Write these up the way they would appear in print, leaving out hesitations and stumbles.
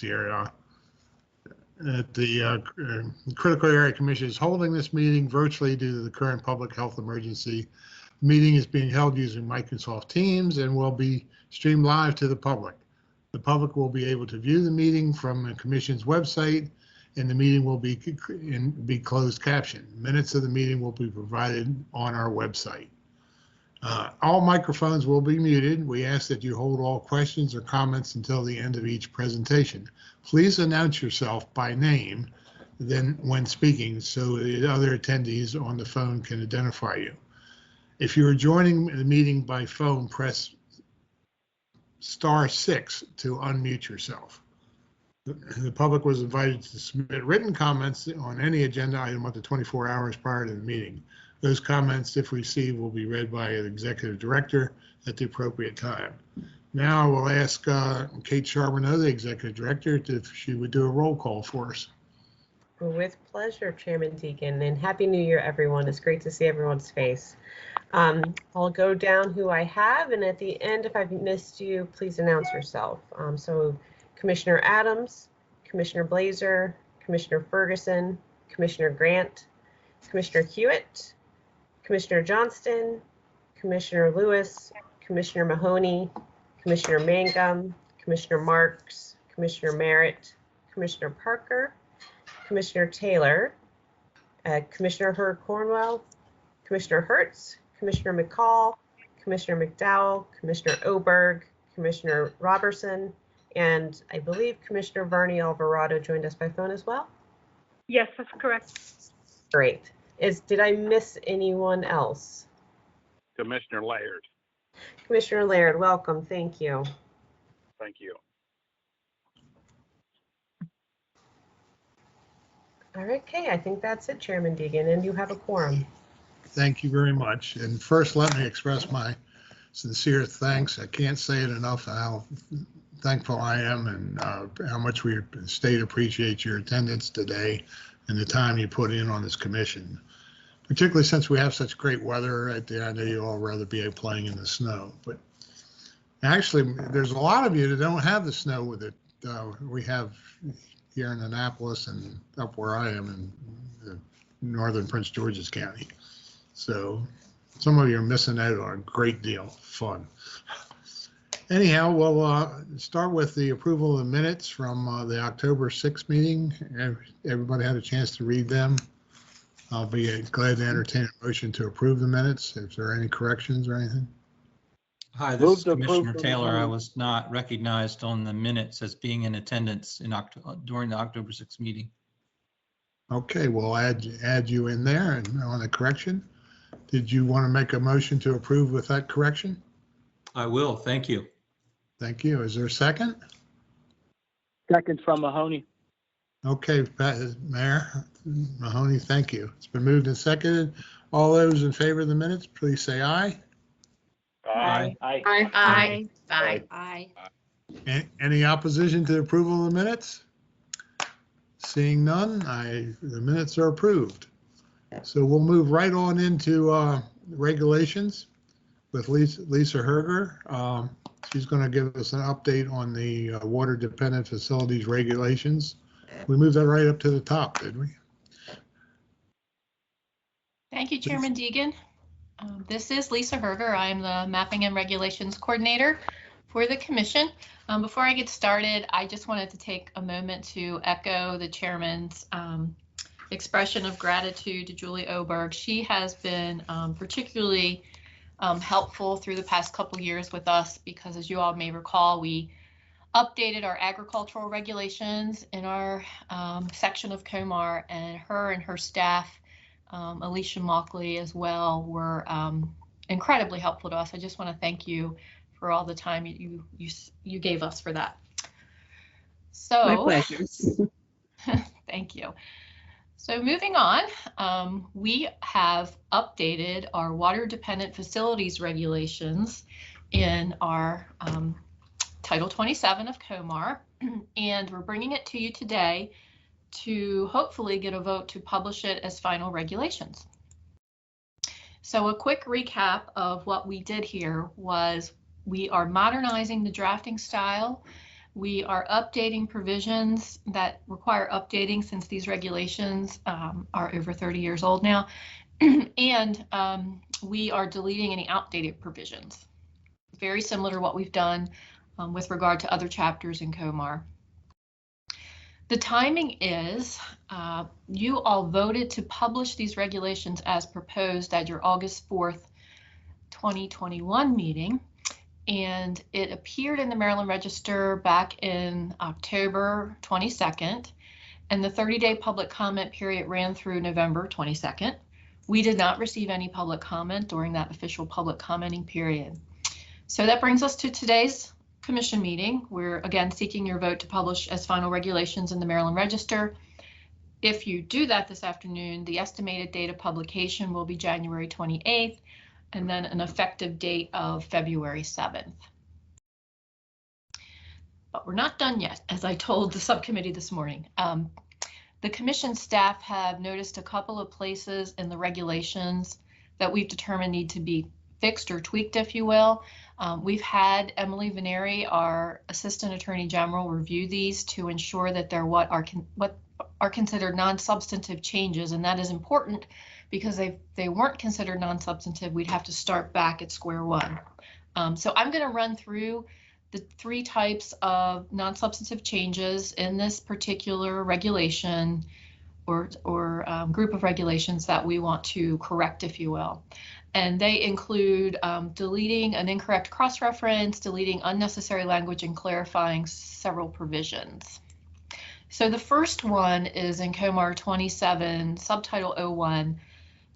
here. The Critical Area Commission is holding this meeting virtually due to the current public health emergency. The meeting is being held using Microsoft Teams and will be streamed live to the public. The public will be able to view the meeting from the Commission's website, and the meeting will be closed captioned. Minutes of the meeting will be provided on our website. All microphones will be muted. We ask that you hold all questions or comments until the end of each presentation. Please announce yourself by name then when speaking so the other attendees on the phone can identify you. If you are joining the meeting by phone, press *6 to unmute yourself. The public was invited to submit written comments on any agenda item up to 24 hours prior to the meeting. Those comments, if received, will be read by an executive director at the appropriate time. Now I will ask Kate Charbonneau, the executive director, if she would do a roll call for us. With pleasure, Chairman Deegan, and Happy New Year, everyone. It's great to see everyone's face. I'll go down who I have, and at the end, if I've missed you, please announce yourself. So Commissioner Adams, Commissioner Blazer, Commissioner Ferguson, Commissioner Grant, Commissioner Hewitt, Commissioner Johnston, Commissioner Lewis, Commissioner Mahoney, Commissioner Mangum, Commissioner Marks, Commissioner Merritt, Commissioner Parker, Commissioner Taylor, Commissioner Hurd Cornwell, Commissioner Hertz, Commissioner McCall, Commissioner McDowell, Commissioner Oberg, Commissioner Robertson, and I believe Commissioner Varney Alvarado joined us by phone as well? Yes, that's correct. Great. Did I miss anyone else? Commissioner Laird. Commissioner Laird, welcome. Thank you. Thank you. All right, okay, I think that's it, Chairman Deegan, and you have a quorum. Thank you very much. And first, let me express my sincere thanks. I can't say it enough how thankful I am and how much we state appreciate your attendance today and the time you put in on this commission, particularly since we have such great weather. I know you all rather be playing in the snow, but actually there's a lot of you that don't have the snow with it. We have here in Annapolis and up where I am in northern Prince George's County. So some of you are missing out on a great deal of fun. Anyhow, we'll start with the approval of the minutes from the October 6th meeting. Everybody had a chance to read them. I'll be glad to entertain a motion to approve the minutes. If there are any corrections or anything. Hi, this is Commissioner Taylor. I was not recognized on the minutes as being in attendance in during the October 6th meeting. Okay, we'll add you in there and on the correction. Did you want to make a motion to approve with that correction? I will. Thank you. Thank you. Is there a second? Second from Mahoney. Okay, Mayor Mahoney, thank you. It's been moved and seconded. All those in favor of the minutes, please say aye. Aye. Aye. Aye. Aye. Aye. Any opposition to the approval of the minutes? Seeing none, the minutes are approved. So we'll move right on into regulations with Lisa Herger. She's going to give us an update on the water dependent facilities regulations. We moved that right up to the top, did we? Thank you, Chairman Deegan. This is Lisa Herger. I am the Mapping and Regulations Coordinator for the Commission. Before I get started, I just wanted to take a moment to echo the Chairman's expression of gratitude to Julie Oberg. She has been particularly helpful through the past couple years with us because, as you all may recall, we updated our agricultural regulations in our section of COMAR, and her staff, Alicia Mockley as well, were incredibly helpful to us. I just want to thank you for all the time you gave us for that. So, my pleasure. Thank you. So moving on, we have updated our water dependent facilities regulations in our Title 27 of COMAR, and we're bringing it to you today to hopefully get a vote to publish it as final regulations. So a quick recap of what we did here was we are modernizing the drafting style We are updating provisions that require updating since these regulations are over 30 years old now. And we are deleting any outdated provisions. Very similar to what we've done with regard to other chapters in COMAR. The timing is you all voted to publish these regulations as proposed at your August 4th, 2021 meeting. And it appeared in the Maryland Register back in October 22nd. And the 30-day public comment period ran through November 22nd. We did not receive any public comment during that official public commenting period. So that brings us to today's commission meeting. We're again seeking your vote to publish as final regulations in the Maryland Register. If you do that this afternoon, the estimated date of publication will be January 28th, and then an effective date of February 7th. But we're not done yet, as I told the subcommittee this morning. The commission staff have noticed a couple of places in the regulations that we've determined need to be fixed or tweaked, if you will. We've had Emily Veneri, our Assistant Attorney General, review these to ensure that they're what are considered non-substantive changes, and that is important because if they weren't considered non-substantive, we'd have to start back at square one. So I'm going to run through the three types of non-substantive changes in this particular regulation or group of regulations that we want to correct, if you will. And they include deleting an incorrect cross-reference, deleting unnecessary language, and clarifying several provisions. So the first one is in COMAR 27, Subtitle 01,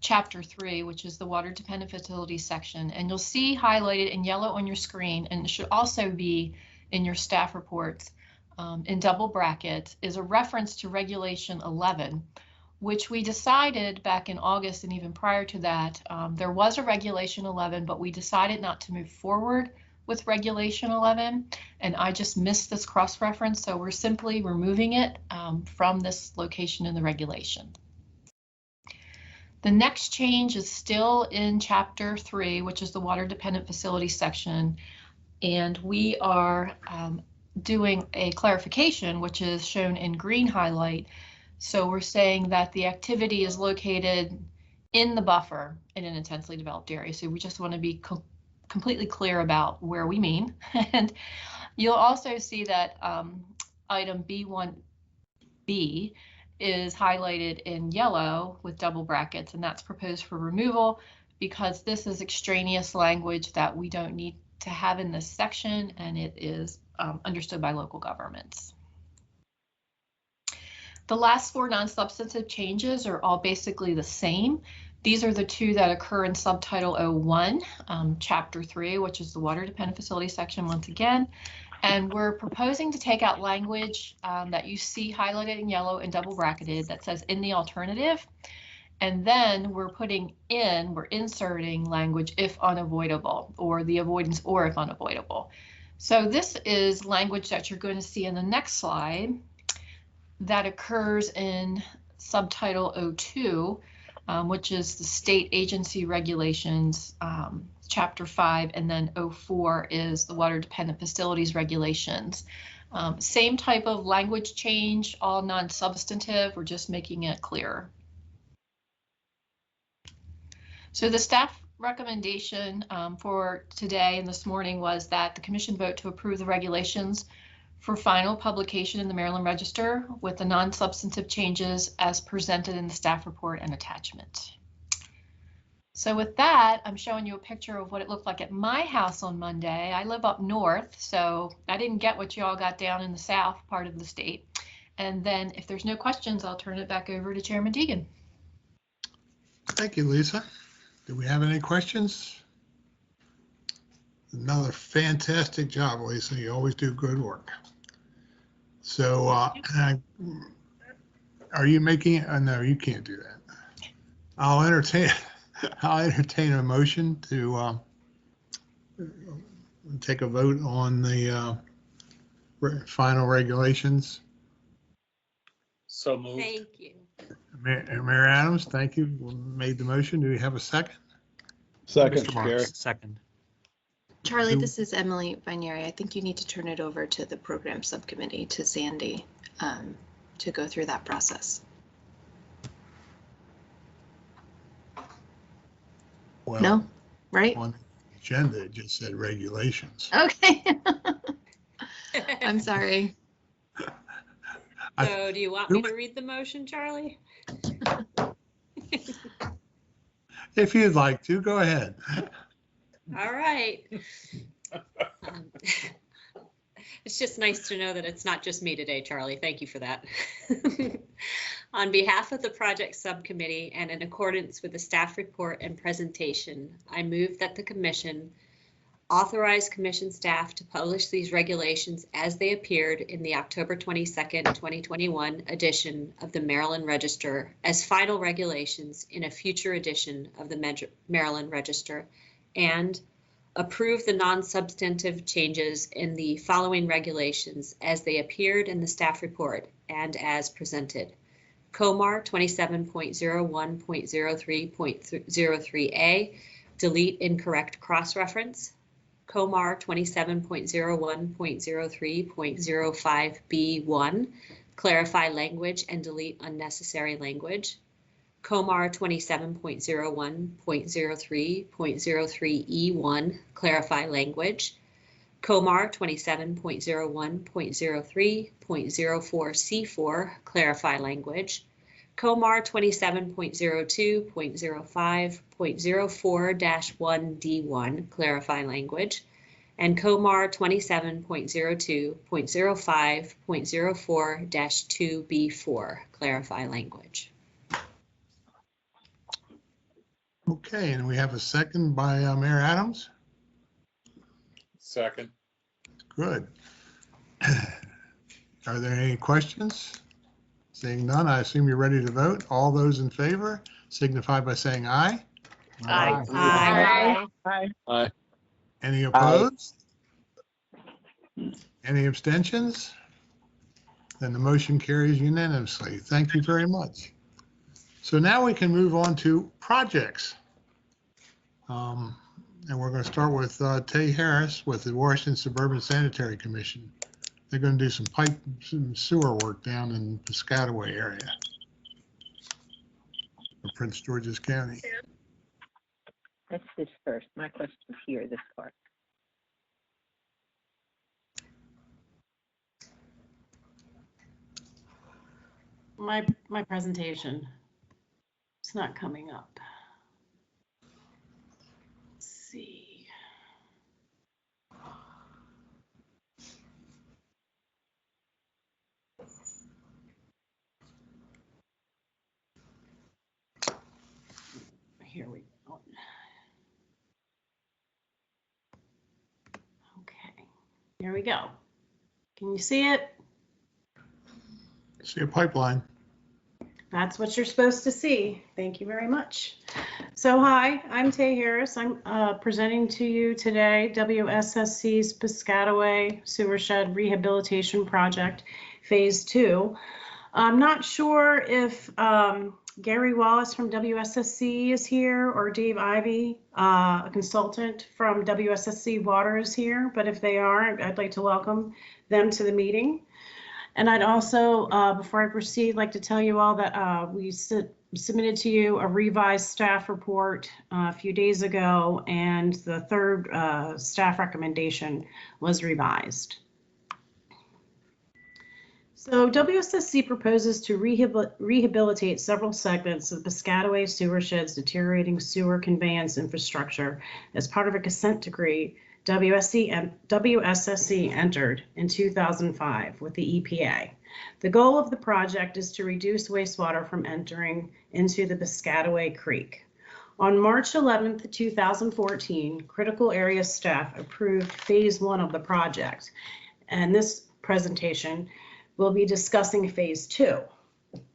Chapter 3, which is the Water Dependent Facilities section. And you'll see highlighted in yellow on your screen, and it should also be in your staff reports in double brackets, is a reference to Regulation 11, which we decided back in August and even prior to that, there was a Regulation 11, but we decided not to move forward with Regulation 11, and I just missed this cross-reference, so we're simply removing it from this location in the regulation. The next change is still in Chapter 3, which is the Water Dependent Facilities section, and we are doing a clarification, which is shown in green highlight. So we're saying that the activity is located in the buffer in an intensely developed area. So we just want to be completely clear about where we mean. And you'll also see that item B1B is highlighted in yellow with double brackets, and that's proposed for removal because this is extraneous language that we don't need to have in this section, and it is understood by local governments. The last four non-substantive changes are all basically the same. These are the two that occur in Subtitle 01, Chapter 3, which is the Water Dependent Facility section once again. And we're proposing to take out language that you see highlighted in yellow and double bracketed that says in the alternative. And then we're inserting language if unavoidable, or the avoidance or if unavoidable. So this is language that you're going to see in the next slide that occurs in Subtitle 02, which is the State Agency Regulations, Chapter 5, and then 04 is the Water Dependent Facilities Regulations. Same type of language change, all non-substantive, we're just making it clearer. So the staff recommendation for today and this morning was that the commission vote to approve the regulations for final publication in the Maryland Register with the non-substantive changes as presented in the staff report and attachment. So with that, I'm showing you a picture of what it looked like at my house on Monday. I live up north, so I didn't get what you all got down in the south part of the state. And then if there's no questions, I'll turn it back over to Chairman Deegan. Thank you, Lisa. Do we have any questions? Another fantastic job, Lisa. You always do good work. So are you making it? No, you can't do that. I'll entertain a motion to take a vote on the final regulations. So moved. Thank you. Mayor Adams, thank you. Made the motion. Do we have a second? Second, Mr. Gary. Marks, second. Charlie, this is Emily Vinieri. I think you need to turn it over to the program subcommittee, to Sandy, to go through that process. Well, No, right? on the agenda, it just said regulations. Okay. I'm sorry. So do you want me to read the motion, Charlie? If you'd like to, go ahead. All right. It's just nice to know that it's not just me today, Charlie. Thank you for that. On behalf of the project subcommittee and in accordance with the staff report and presentation, I move that the commission authorize commission staff to publish these regulations as they appeared in the October 22nd, 2021 edition of the Maryland Register as final regulations in a future edition of the Maryland Register, and approve the non-substantive changes in the following regulations as they appeared in the staff report and as presented. COMAR 27.01.03.03A, delete incorrect cross-reference. COMAR 27.01.03.05B1, clarify language and delete unnecessary language. COMAR 27.01.03.03E1, clarify language. COMAR 27.01.03.04C4, clarify language. COMAR 27.02.05.04-1D1, clarify language. And COMAR 27.02.05.04-2B4, clarify language. Okay, and we have a second by Mayor Adams. Second. Good. Are there any questions? Seeing none, I assume you're ready to vote. All those in favor signify by saying aye. Aye. Aye. Aye. Aye. Any opposed? Any abstentions? Then the motion carries unanimously. Thank you very much. So now we can move on to projects. And we're going to start with Tay Harris with the Washington Suburban Sanitary Commission. They're going to do some sewer work down in Piscataway area of Prince George's County. That's this first. My question's here, this part. My presentation. It's not coming up. Let's see. Here we go. Okay, here we go. Can you see it? See a pipeline. That's what you're supposed to see. Thank you very much. So hi, I'm Tay Harris. I'm presenting to you today WSSC's Piscataway Sewer Shed Rehabilitation Project, Phase 2. I'm not sure if Gary Wallace from WSSC is here or Dave Ivey, a consultant from WSSC Water is here, but if they are, I'd like to welcome them to the meeting. And I'd also, before I proceed, like to tell you all that we submitted to you a revised staff report a few days ago, and the third staff recommendation was revised. So WSSC proposes to rehabilitate several segments of Piscataway sewer shed's deteriorating sewer conveyance infrastructure as part of a consent decree WSSC entered in 2005 with the EPA. The goal of the project is to reduce wastewater from entering into the Piscataway Creek. On March 11th, 2014, critical area staff approved phase 1 of the project, and this presentation will be discussing phase 2.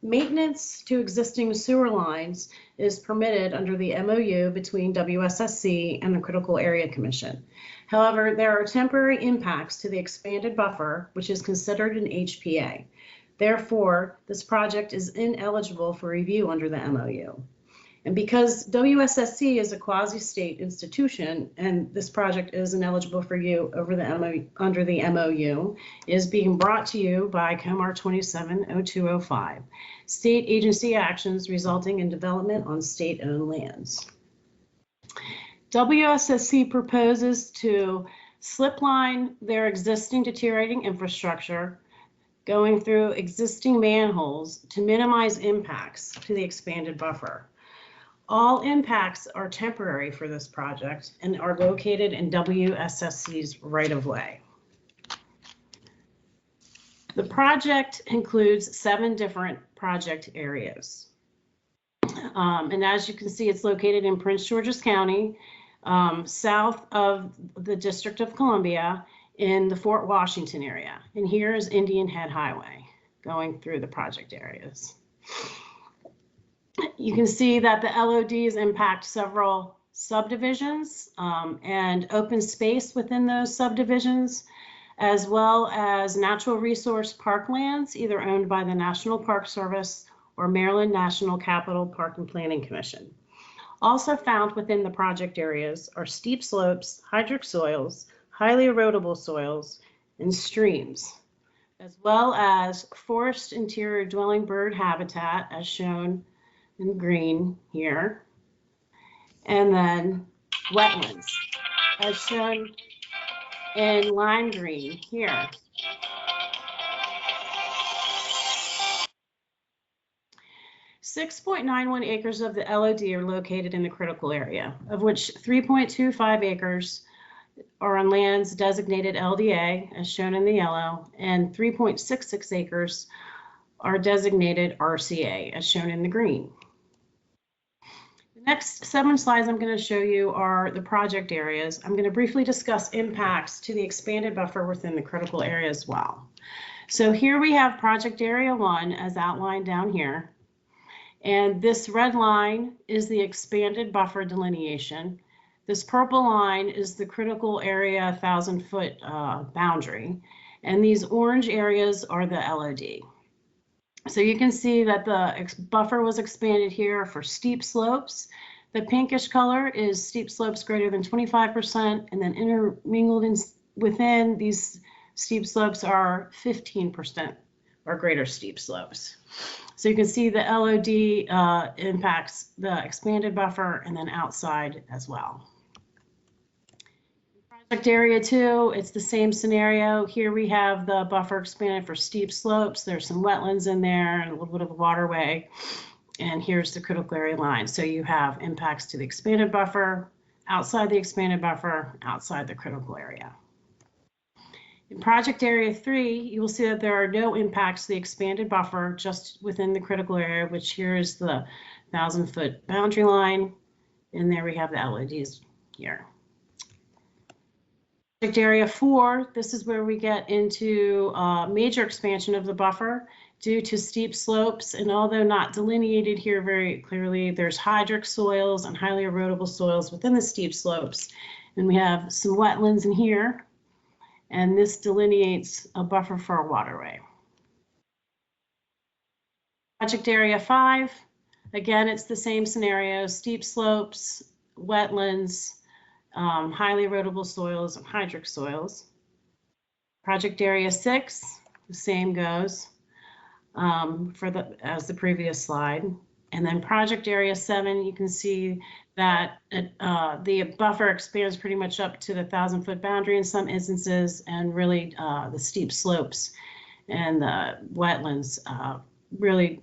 Maintenance to existing sewer lines is permitted under the MOU between WSSC and the Critical Area Commission. However, there are temporary impacts to the expanded buffer, which is considered an HPA. Therefore, this project is ineligible for review under the MOU. And because WSSC is a quasi-state institution, and this project is ineligible for you over the under the MOU, is being brought to you by COMAR 270205, state agency actions resulting in development on state-owned lands. WSSC proposes to slipline their existing deteriorating infrastructure, going through existing manholes to minimize impacts to the expanded buffer. All impacts are temporary for this project and are located in WSSC's right-of-way. The project includes 7 different project areas. And as you can see, it's located in Prince George's County, south of the District of Columbia, in the Fort Washington area. And here is Indian Head Highway going through the project areas. You can see that the LODs impact several subdivisions and open space within those subdivisions, as well as natural resource parklands, either owned by the National Park Service or Maryland National Capital Park and Planning Commission. Also found within the project areas are steep slopes, hydric soils, highly erodible soils, and streams, as well as forest interior dwelling bird habitat, as shown in green here, and then wetlands, as shown in lime green here. .91 acres of the LOD are located in the critical area, of which 3.25 acres are on lands designated LDA, as shown in the yellow, and 3.66 acres are designated RCA, as shown in the green. The next 7 slides I'm going to show you are the project areas. I'm going to briefly discuss impacts to the expanded buffer within the critical area as well. So here we have project area 1 as outlined down here. And this red line is the expanded buffer delineation. This purple line is the critical area 1,000-foot boundary. And these orange areas are the LOD. So you can see that the buffer was expanded here for steep slopes. The pinkish color is steep slopes greater than 25%, and then intermingled within these steep slopes are 15% or greater steep slopes. So you can see the LOD impacts the expanded buffer and then outside as well. Project area 2, it's the same scenario. Here we have the buffer expanded for steep slopes. There's some wetlands in there and a little bit of a waterway. And here's the critical area line. So you have impacts to the expanded buffer, outside the expanded buffer, outside the critical area. In project area 3, you will see that there are no impacts to the expanded buffer just within the critical area, which here is the 1,000-foot boundary line. And there we have the LODs here. Project area 4, this is where we get into major expansion of the buffer due to steep slopes. And although not delineated here very clearly, there's hydric soils and highly erodible soils within the steep slopes. And we have some wetlands in here. And this delineates a buffer for a waterway. Project area 5, again, it's the same scenario, steep slopes, wetlands, highly erodible soils, and hydric soils. Project area 6, the same goes as the previous slide. And then project area 7, you can see that the buffer expands pretty much up to the 1,000-foot boundary in some instances, and really the steep slopes and the wetlands really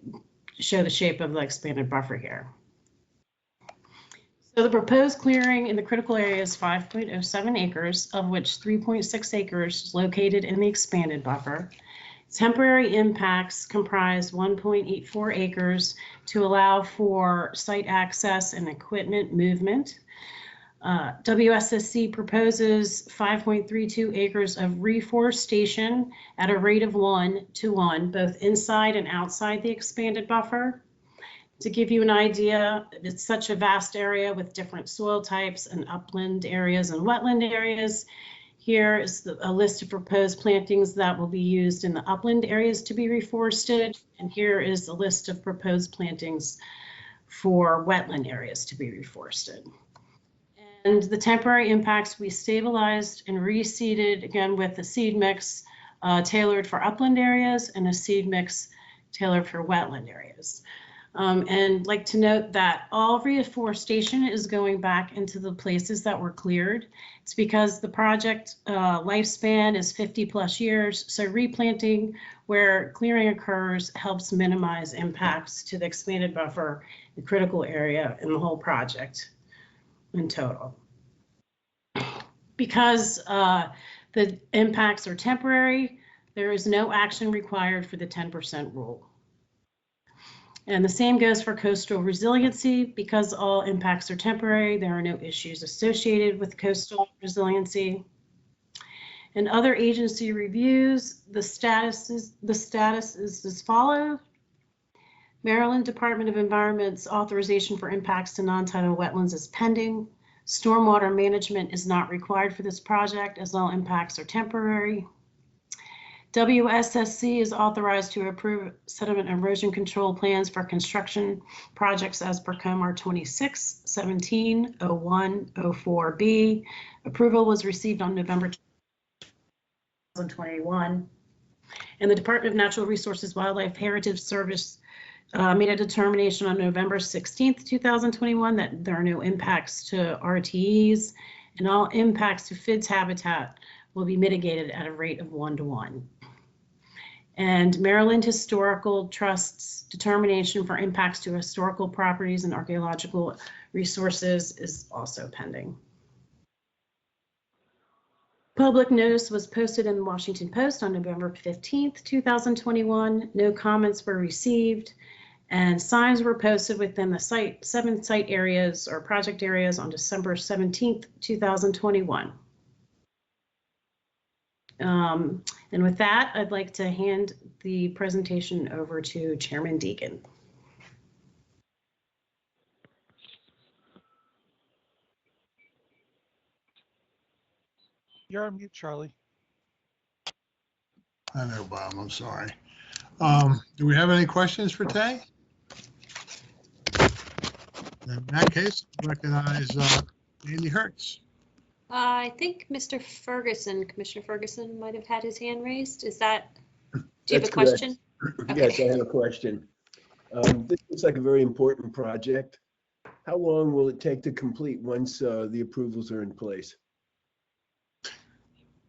show the shape of the expanded buffer here. So the proposed clearing in the critical area is 5.07 acres, of which 3.6 acres is located in the expanded buffer. Temporary impacts comprise 1.84 acres to allow for site access and equipment movement. WSSC proposes 5.32 acres of reforestation at a rate of 1:1, both inside and outside the expanded buffer. To give you an idea, it's such a vast area with different soil types and upland areas and wetland areas. Here is a list of proposed plantings that will be used in the upland areas to be reforested. And here is a list of proposed plantings for wetland areas to be reforested. And the temporary impacts we stabilized and reseeded again with a seed mix tailored for upland areas and a seed mix tailored for wetland areas. And like to note that all reforestation is going back into the places that were cleared. It's because the project lifespan is 50+ years. So replanting where clearing occurs helps minimize impacts to the expanded buffer, the critical area, and the whole project in total. Because the impacts are temporary, there is no action required for the 10% rule. And the same goes for coastal resiliency. Because all impacts are temporary, there are no issues associated with coastal resiliency. And other agency reviews, the status is as follows. Maryland Department of Environment's authorization for impacts to non-tidal wetlands is pending. Stormwater management is not required for this project as all impacts are temporary. Wssc is authorized to approve sediment erosion control plans for construction projects as per COMAR 26-17-01-04B. Approval was received on November 2021. And the Department of Natural Resources Wildlife Heritage Service made a determination on November 16th, 2021 that there are no impacts to RTEs, and all impacts to FIDS habitat will be mitigated at a rate of 1:1. And Maryland Historical Trust's determination for impacts to historical properties and archaeological resources is also pending. Public notice was posted in the Washington Post on November 15th, 2021. No comments were received, and signs were posted within the 7 site areas or project areas on December 17th, 2021. And with that, I'd like to hand the presentation over to Chairman Deegan. You're on mute, Charlie. I know, Bob, I'm sorry. Do we have any questions for Tay? In that case, I recognize Andy Hertz. I think Mr. Ferguson, Commissioner Ferguson might have had his hand raised. Is that, do you have a question? Yes, I have a question. This looks like a very important project. How long will it take to complete once the approvals are in place?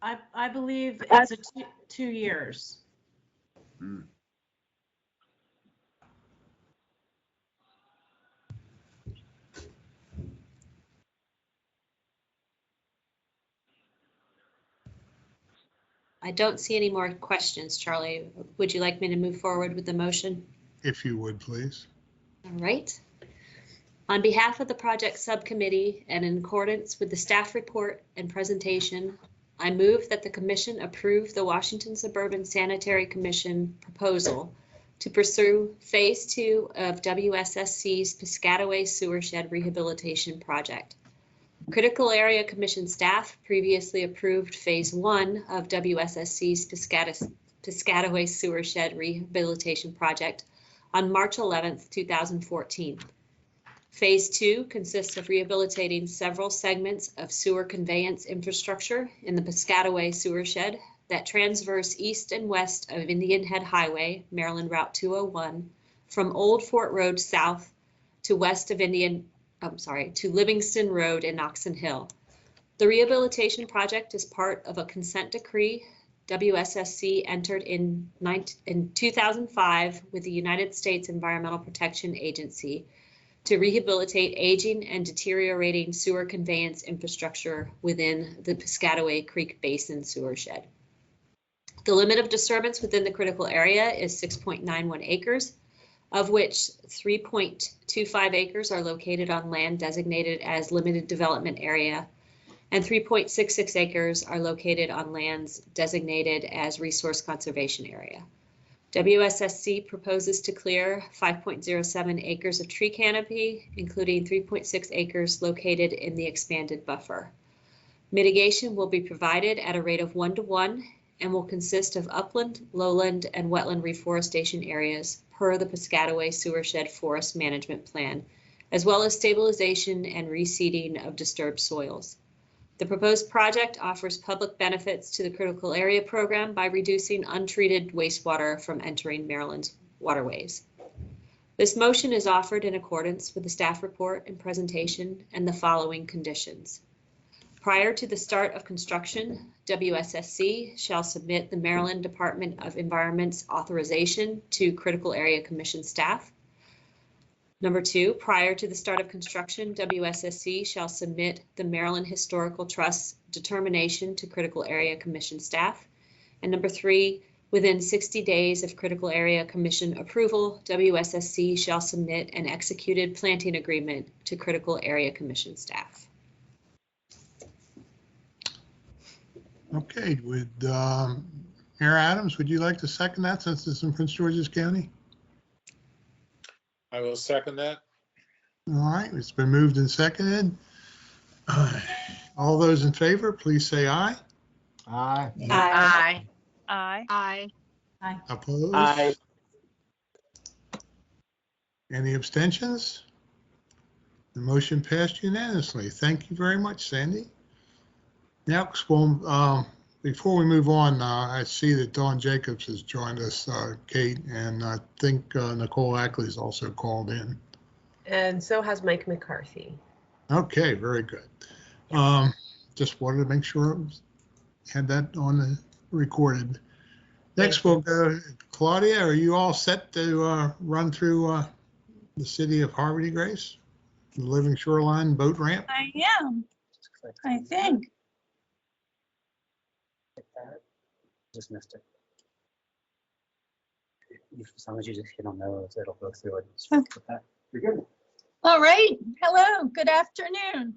I believe it's 2 years. Hmm. I don't see any more questions, Charlie. Would you like me to move forward with the motion? If you would, please. All right. On behalf of the project subcommittee and in accordance with the staff report and presentation, I move that the commission approve the Washington Suburban Sanitary Commission proposal to pursue phase 2 of WSSC's Piscataway Sewer Shed Rehabilitation Project. Critical Area Commission staff previously approved phase 1 of WSSC's Piscataway Sewer Shed Rehabilitation Project on March 11th, 2014. Phase 2 consists of rehabilitating several segments of sewer conveyance infrastructure in the Piscataway sewer shed that transverse east and west of Indian Head Highway, Maryland Route 201, from Old Fort Road south to west of to Livingston Road in Oxon Hill. The rehabilitation project is part of a consent decree WSSC entered in 2005 with the United States Environmental Protection Agency to rehabilitate aging and deteriorating sewer conveyance infrastructure within the Piscataway Creek Basin sewer shed. The limit of disturbance within the critical area is 6.91 acres, of which 3.25 acres are located on land designated as limited development area, and 3.66 acres are located on lands designated as resource conservation area. WSSC proposes to clear 5.07 acres of tree canopy, including 3.6 acres located in the expanded buffer. Mitigation will be provided at a rate of 1:1 and will consist of upland, lowland, and wetland reforestation areas per the Piscataway Sewershed Forest Management Plan, as well as stabilization and reseeding of disturbed soils. The proposed project offers public benefits to the critical area program by reducing untreated wastewater from entering Maryland's waterways. This motion is offered in accordance with the staff report and presentation and the following conditions. Prior to the start of construction, WSSC shall submit the Maryland Department of Environment's authorization to Critical Area Commission staff. Number 2, prior to the start of construction, WSSC shall submit the Maryland Historical Trust's determination to Critical Area Commission staff. And number 3, within 60 days of Critical Area Commission approval, WSSC shall submit an executed planting agreement to Critical Area Commission staff. Okay, would Mayor Adams, would you like to second that since it's in Prince George's County? I will second that. All right, it's been moved and seconded. All those in favor, please say aye. Aye. Aye. Aye. Aye. Opposed? Aye. Any abstentions? The motion passed unanimously. Thank you very much, Sandy. Now, before we move on, I see that Dawn Jacobs has joined us, Kate, and I think Nicole Ackley's also called in. And so has Mike McCarthy. Okay, very good. Just wanted to make sure I had that on the recorded. Next, we'll go, Claudia, are you all set to run through the city of Harvey Grace, the Living Shoreline boat ramp? I am, I think. Just missed it. As long as you just hit on those, it'll go through it. Okay. You're good. All right. Hello. Good afternoon.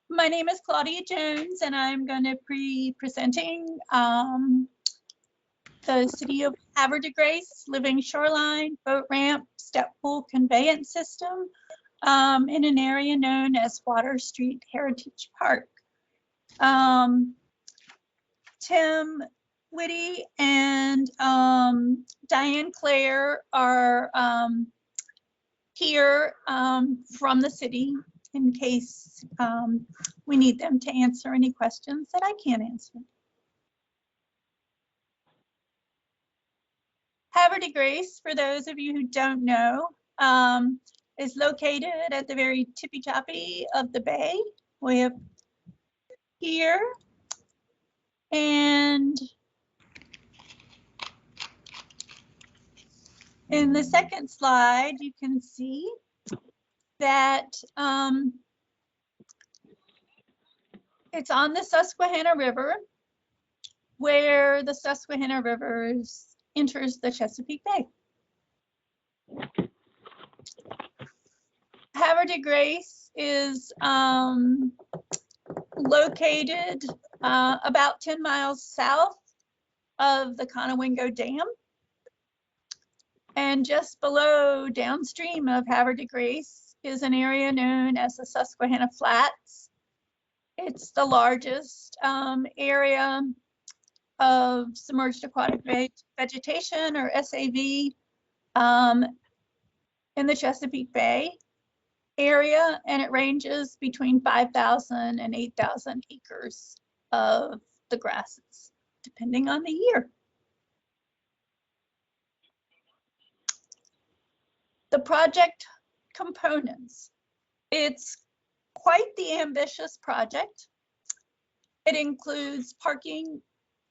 My name is Claudia Jones, and I'm going to be presenting the City of Havre de Grace Living Shoreline Boat Ramp Step Pool Conveyance System in an area known as Water Street Heritage Park. Tim Whitty and Diane Clare are here from the city in case we need them to answer any questions that I can't answer. Havre de Grace, for those of you who don't know, is located at the very tippy-toppy of the bay. We have here. And in the second slide, you can see that it's on the Susquehanna River, where the Susquehanna River enters the Chesapeake Bay. Havre de Grace is located about 10 miles south of the Conowingo Dam. And just below, downstream of Havre de Grace, is an area known as the Susquehanna Flats. It's the largest area of submerged aquatic vegetation, or SAV, in the Chesapeake Bay area, and it ranges between 5,000 and 8,000 acres of the grasses, depending on the year. The project components. It's quite the ambitious project. It includes parking,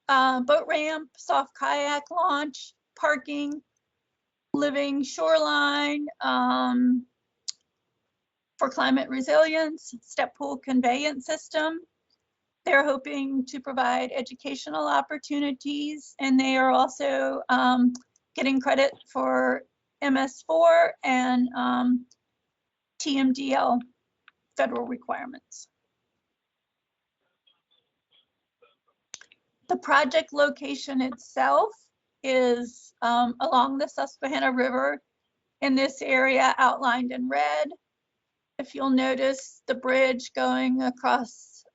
boat ramp, soft kayak launch, parking, living shoreline, for climate resilience, step pool conveyance system. They're hoping to provide educational opportunities, and they are also getting credit for MS4 and TMDL federal requirements. The project location itself is along the Susquehanna River in this area outlined in red. If you'll notice the bridge going across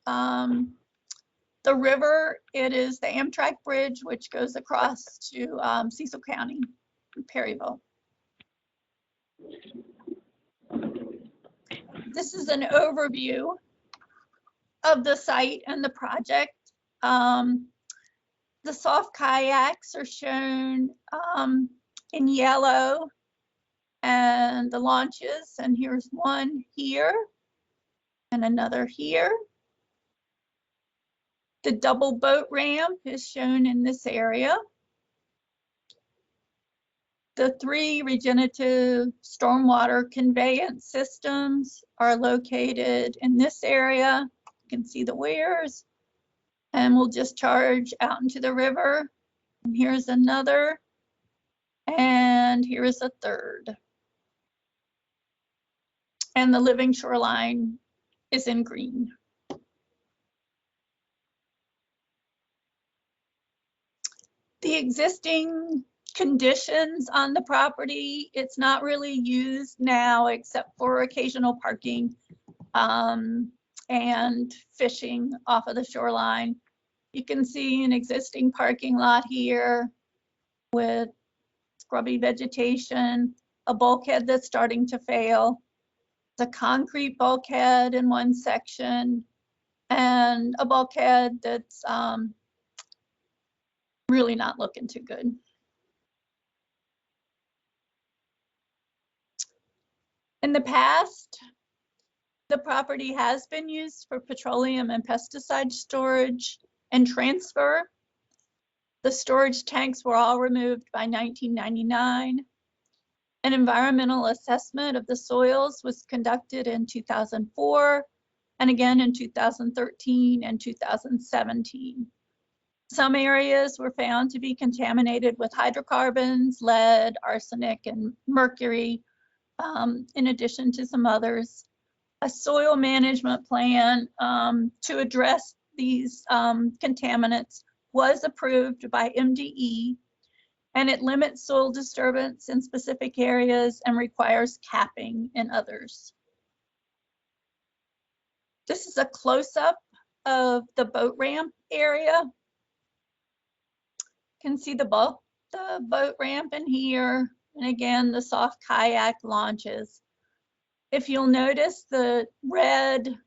The river, it is the Amtrak Bridge, which goes across to Cecil County, Perryville. This is an overview of the site and the project. The soft kayaks are shown in yellow, and the launches, and here's one here and another here. The double boat ramp is shown in this area. The 3 regenerative stormwater conveyance systems are located in this area. You can see the weirs, and we'll discharge out into the river. And here's another, and here's a third. And the living shoreline is in green. The existing conditions on the property, it's not really used now except for occasional parking and fishing off of the shoreline. You can see an existing parking lot here with scrubby vegetation, a bulkhead that's starting to fail, the concrete bulkhead in one section, and a bulkhead that's really not looking too good. In the past, the property has been used for petroleum and pesticide storage and transfer. The storage tanks were all removed by 1999. An environmental assessment of the soils was conducted in 2004 and again in 2013 and 2017. Some areas were found to be contaminated with hydrocarbons, lead, arsenic, and mercury, in addition to some others. A soil management plan to address these contaminants was approved by MDE, and it limits soil disturbance in specific areas and requires capping in others. This is a close-up of the boat ramp area. You can see the boat ramp in here, and again, the soft kayak launches. If you'll notice the red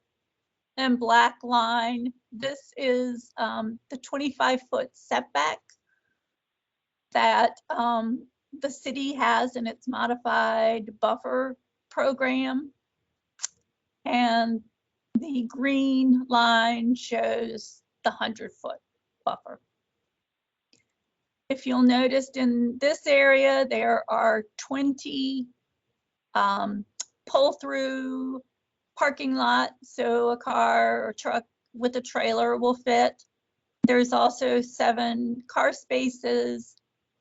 and black line, this is the 25-foot setback that the city has in its modified buffer program. And the green line shows the 100-foot buffer. If you'll notice in this area, there are 20 pull-through parking lots, so a car or truck with a trailer will fit. There's also 7 car spaces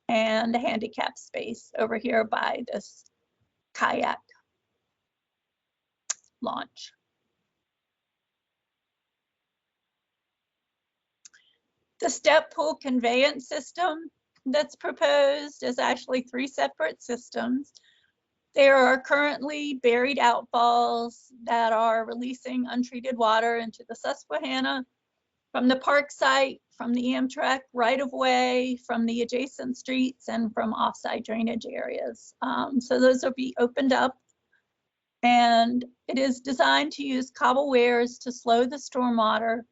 and a handicap space over here by this kayak launch. The step pool conveyance system that's proposed is actually 3 separate systems. There are currently buried outfalls that are releasing untreated water into the Susquehanna from the park site, from the Amtrak right-of-way, from the adjacent streets, and from offsite drainage areas. So those will be opened up, and it is designed to use cobble weirs to slow the stormwater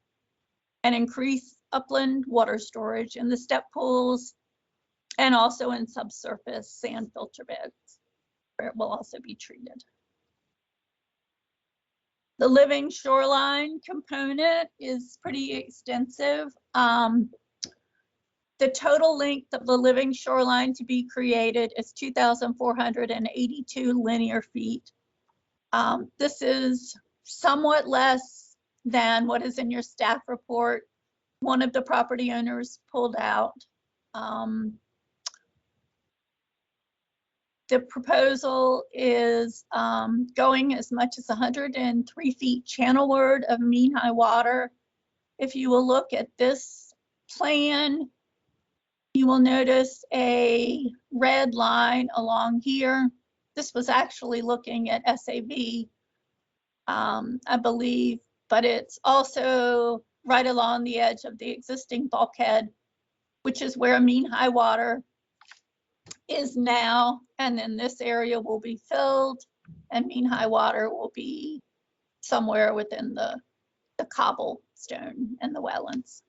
and increase upland water storage in the step pools and also in subsurface sand filter beds, where it will also be treated. The living shoreline component is pretty extensive. The total length of the living shoreline to be created is 2,482 linear feet. This is somewhat less than what is in your staff report. One of the property owners pulled out. The proposal is going as much as 103 feet channelward of mean high water. If you will look at this plan, you will notice a red line along here. This was actually looking at SAB, I believe, but it's also right along the edge of the existing bulkhead, which is where mean high water is now. And then this area will be filled and mean high water will be somewhere within the cobblestone and the wetlands.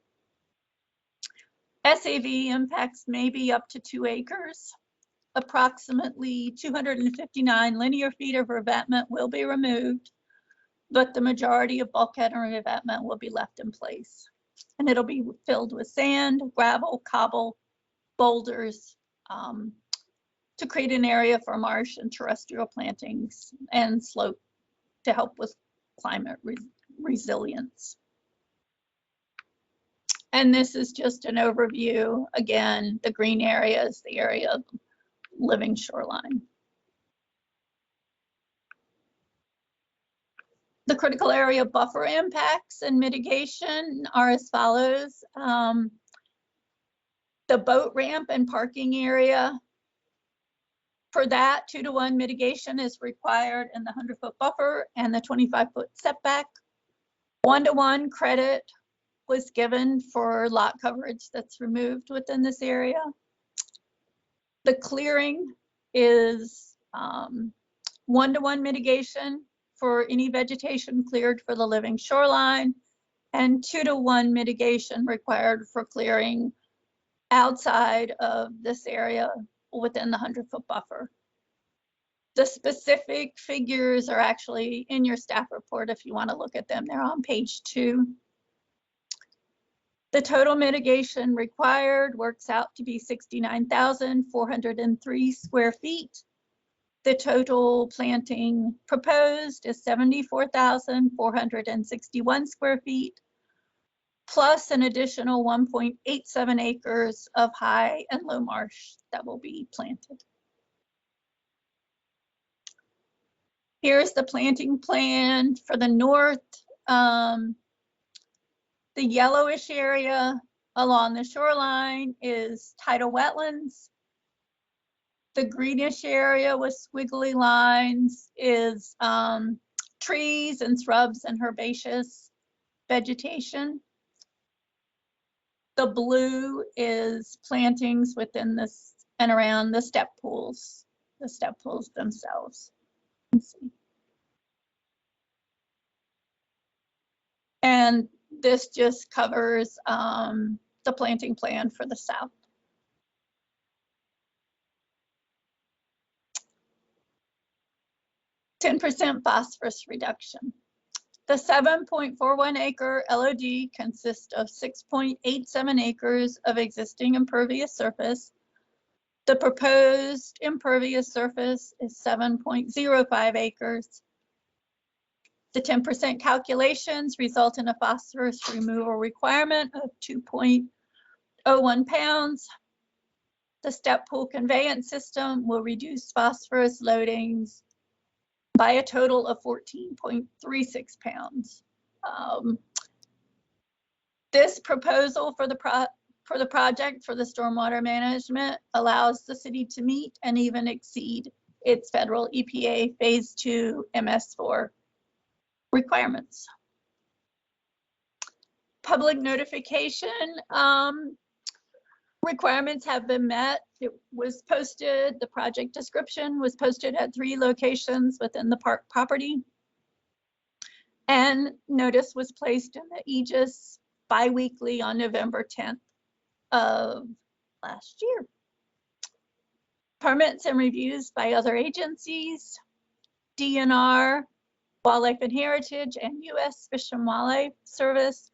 SAV impacts may be up to 2 acres. Approximately 259 linear feet of revetment will be removed, but the majority of bulkhead and revetment will be left in place. And it'll be filled with sand, gravel, cobble, boulders, to create an area for marsh and terrestrial plantings and slope to help with climate resilience. And this is just an overview. Again, the green area is the area of living shoreline. The critical area buffer impacts and mitigation are as follows. The boat ramp and parking area, for that 2-to-1 mitigation is required in the 100-foot buffer and the 25-foot setback. 1-to-1 credit was given for lot coverage that's removed within this area. The clearing is 1-to-1 mitigation for any vegetation cleared for the living shoreline, and 2-to-1 mitigation required for clearing outside of this area within the 100-foot buffer. The specific figures are actually in your staff report if you want to look at them. They're on page 2. The total mitigation required works out to be 69,403 square feet. The total planting proposed is 74,461 square feet, plus an additional 1.87 acres of high and low marsh that will be planted. Here's the planting plan for the north. The yellowish area along the shoreline is tidal wetlands. The greenish area with squiggly lines is trees and shrubs and herbaceous vegetation. The blue is plantings within this and around the step pools themselves. Let's see. And this just covers the planting plan for the south. %, phosphorus reduction. The 7.41 acre LOD consists of 6.87 acres of existing impervious surface. The proposed impervious surface is 7.05 acres. The 10% calculations result in a phosphorus removal requirement of 2.01 pounds. The step pool conveyance system will reduce phosphorus loadings by a total of 14.36 pounds. This proposal for the project for the stormwater management allows the city to meet and even exceed its federal EPA phase 2 MS4 requirements. Public notification requirements have been met. It was posted, the project description was posted at 3 locations within the park property. And notice was placed in the Aegis bi-weekly on November 10th of last year. Permits and reviews by other agencies, DNR, Wildlife and Heritage, and U.S. Fish and Wildlife Service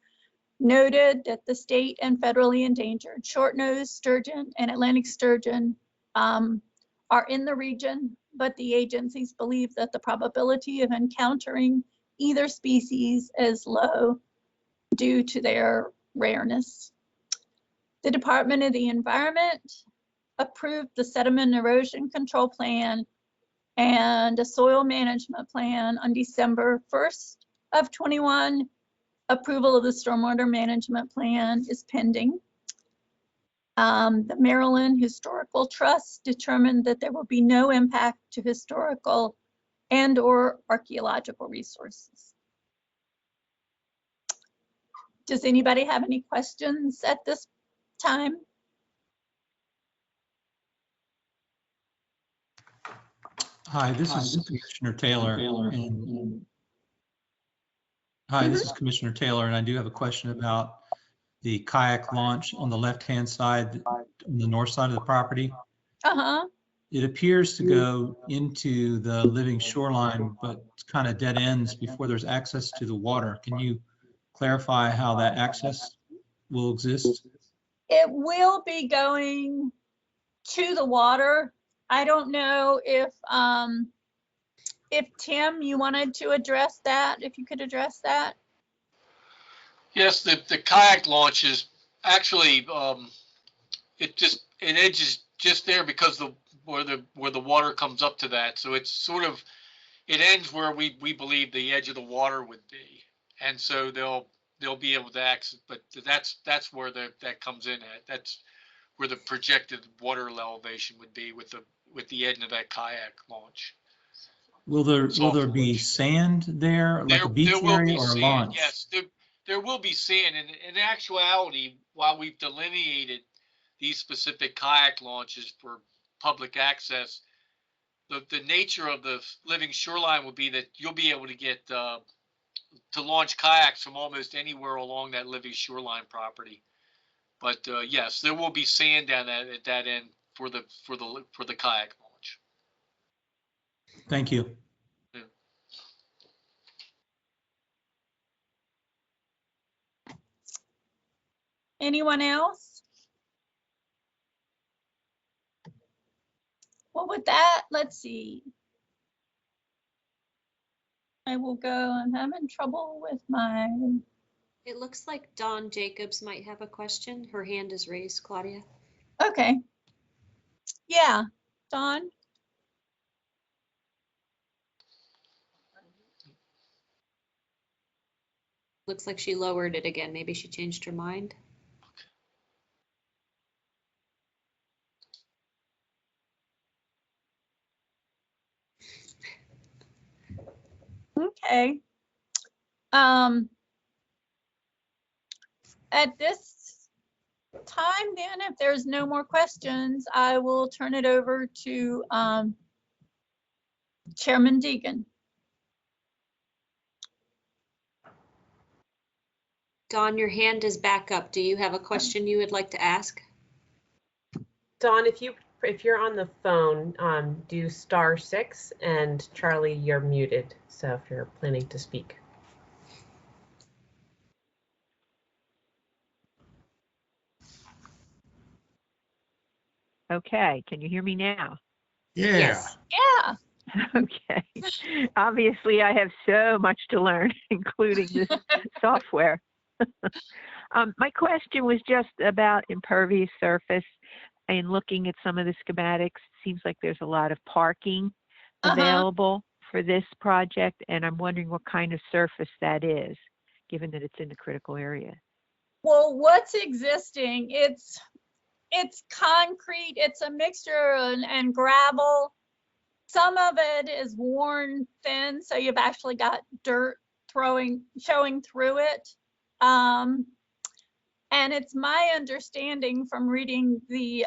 noted that the state and federally endangered short-nosed sturgeon and Atlantic sturgeon are in the region, but the agencies believe that the probability of encountering either species is low due to their rareness. The Department of the Environment approved the sediment erosion control plan and a soil management plan on December 1st of 21. Approval of the stormwater management plan is pending. The Maryland Historical Trust determined that there will be no impact to historical and/or archaeological resources. Does anybody have any questions at this time? Hi, this is Commissioner Taylor. Hi, this is Commissioner Taylor, and I do have a question about the kayak launch on the left-hand side, on the north side of the property. Uh-huh. It appears to go into the living shoreline, but kind of dead ends before there's access to the water. Can you clarify how that access will exist? It will be going to the water. I don't know if Tim, you wanted to address that, if you could address that. Yes, the kayak launch is actually it edges just there because where the water comes up to that. So it's sort of, it ends where we believe the edge of the water would be, and so they'll be able to access. But that's where that comes in at. That's where the projected water elevation would be with the end of that kayak launch. Will there be sand there, like a beach area or a launch? Yes, there will be sand. And in actuality, while we've delineated these specific kayak launches for public access, the nature of the living shoreline will be that you'll be able to get to launch kayaks from almost anywhere along that living shoreline property. But yes, there will be sand down at that end for the kayak launch. Thank you. Yeah. Anyone else? Well, with that, let's see. I will go. I'm having trouble with my. It looks like Dawn Jacobs might have a question. Her hand is raised, Claudia. Okay. Yeah, Dawn. Looks like she lowered it again. Maybe she changed her mind. Okay. At this time, then, if there's no more questions, I will turn it over to Chairman Deegan. Dawn, your hand is back up. Do you have a question you would like to ask? Dawn, if you're on the phone, do *6, and Charlie, you're muted. So if you're planning to speak. Okay, can you hear me now? Yeah. Yes. Yeah. Okay. Obviously, I have so much to learn, including this software. My question was just about impervious surface. And looking at some of the schematics, it seems like there's a lot of parking available for this project, and I'm wondering what kind of surface that is, given that it's in the critical area. Well, what's existing? It's concrete. It's a mixture and gravel. Some of it is worn thin, so you've actually got dirt showing through it. And it's my understanding from reading the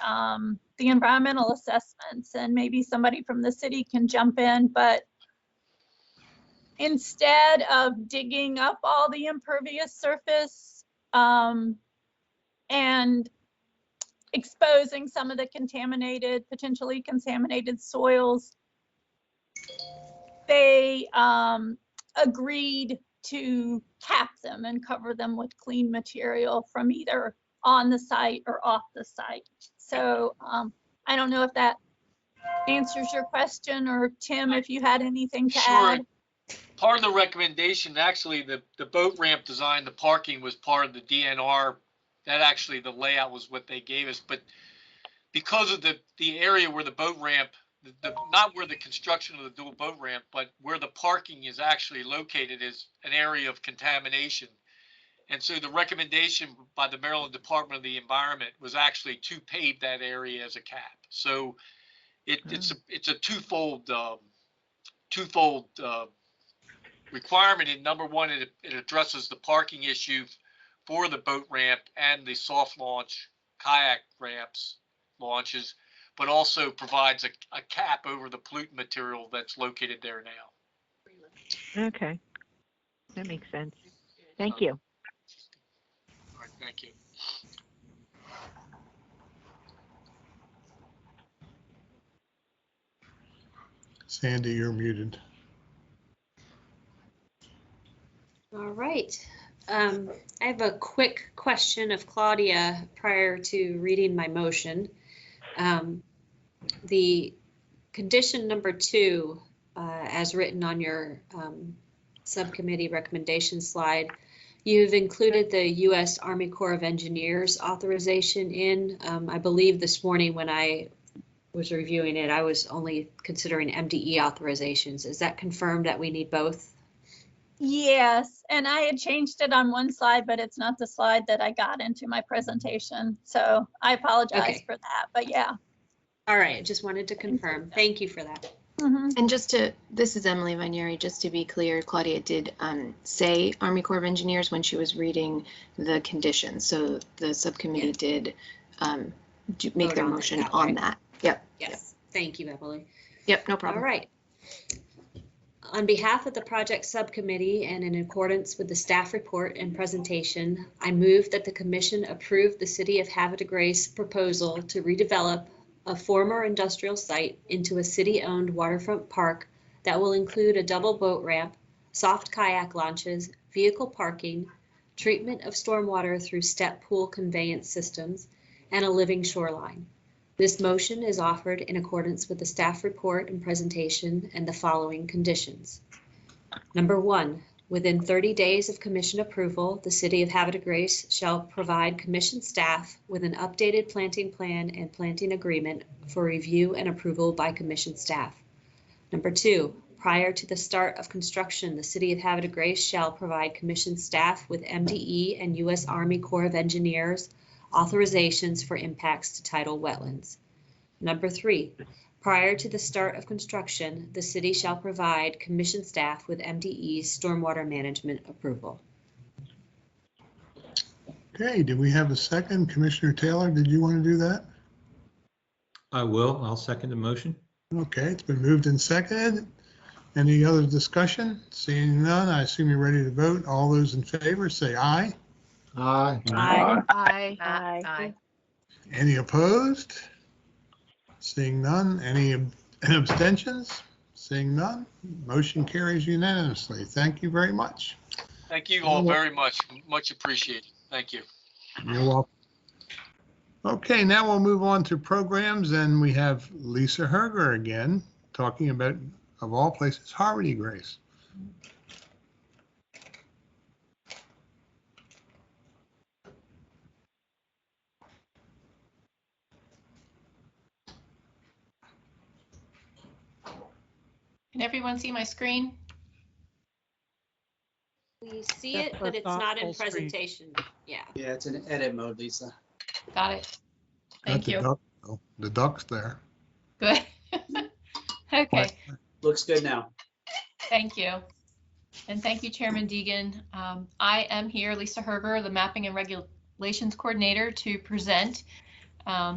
environmental assessments, and maybe somebody from the city can jump in, but instead of digging up all the impervious surface and exposing some of the potentially contaminated soils, they agreed to cap them and cover them with clean material from either on the site or off the site. So I don't know if that answers your question, or Tim, if you had anything to add. Part of the recommendation, actually, the boat ramp design, the parking was part of the DNR. That actually, the layout was what they gave us. But because of the area where the boat ramp, not where the construction of the dual boat ramp, but where the parking is actually located, is an area of contamination. And so the recommendation by the Maryland Department of the Environment was actually to pave that area as a cap. So it's a twofold requirement. And number one, it addresses the parking issue for the boat ramp and the soft launch kayak ramps launches, but also provides a cap over the pollutant material that's located there now. Okay. That makes sense. Thank you. All right, thank you. Sandy, you're muted. All right. I have a quick question of Claudia prior to reading my motion. The condition number 2, as written on your subcommittee recommendation slide, you've included the U.S. Army Corps of Engineers authorization in. I believe this morning when I was reviewing it, I was only considering MDE authorizations. Is that confirmed that we need both? Yes, and I had changed it on one slide, but it's not the slide that I got into my presentation. So I apologize for that, but yeah. All right, just wanted to confirm. Thank you for that. And just to, this is Emily Vanieri, just to be clear, Claudia did say Army Corps of Engineers when she was reading the conditions. So the subcommittee did make their motion on that. Yep. Yes, thank you, Emily. Yep, no problem. All right. On behalf of the project subcommittee and in accordance with the staff report and presentation, I move that the commission approve the City of Havre de Grace proposal to redevelop a former industrial site into a city-owned waterfront park that will include a double boat ramp, soft kayak launches, vehicle parking, treatment of stormwater through step pool conveyance systems, and a living shoreline. This motion is offered in accordance with the staff report and presentation and the following conditions. Number 1, within 30 days of commission approval, the City of Havre de Grace shall provide commission staff with an updated planting plan and planting agreement for review and approval by commission staff. Number 2, prior to the start of construction, the City of Havre de Grace shall provide commission staff with MDE and U.S. Army Corps of Engineers authorizations for impacts to tidal wetlands. Number 3, prior to the start of construction, the city shall provide commission staff with MDE's stormwater management approval. Okay, do we have a second? Commissioner Taylor, did you want to do that? I will. I'll second the motion. Okay, it's been moved and seconded. Any other discussion? Seeing none, I assume you're ready to vote. All those in favor say aye. Aye. Aye. Aye. Aye. Any opposed? Seeing none. Any abstentions? Seeing none. Motion carries unanimously. Thank you very much. Thank you all very much. Much appreciated. Thank you. You're welcome. Okay, now we'll move on to programs, and we have Lisa Herger again talking about, of all places, Havre de Grace. Can everyone see my screen? We see it, but it's not in presentation. Yeah. Yeah, it's in edit mode, Lisa. Got it. Thank you. The duck's there. Good. Okay. Looks good now. Thank you. And thank you, Chairman Deegan. I am here, Lisa Herger, the Mapping and Regulations Coordinator, to present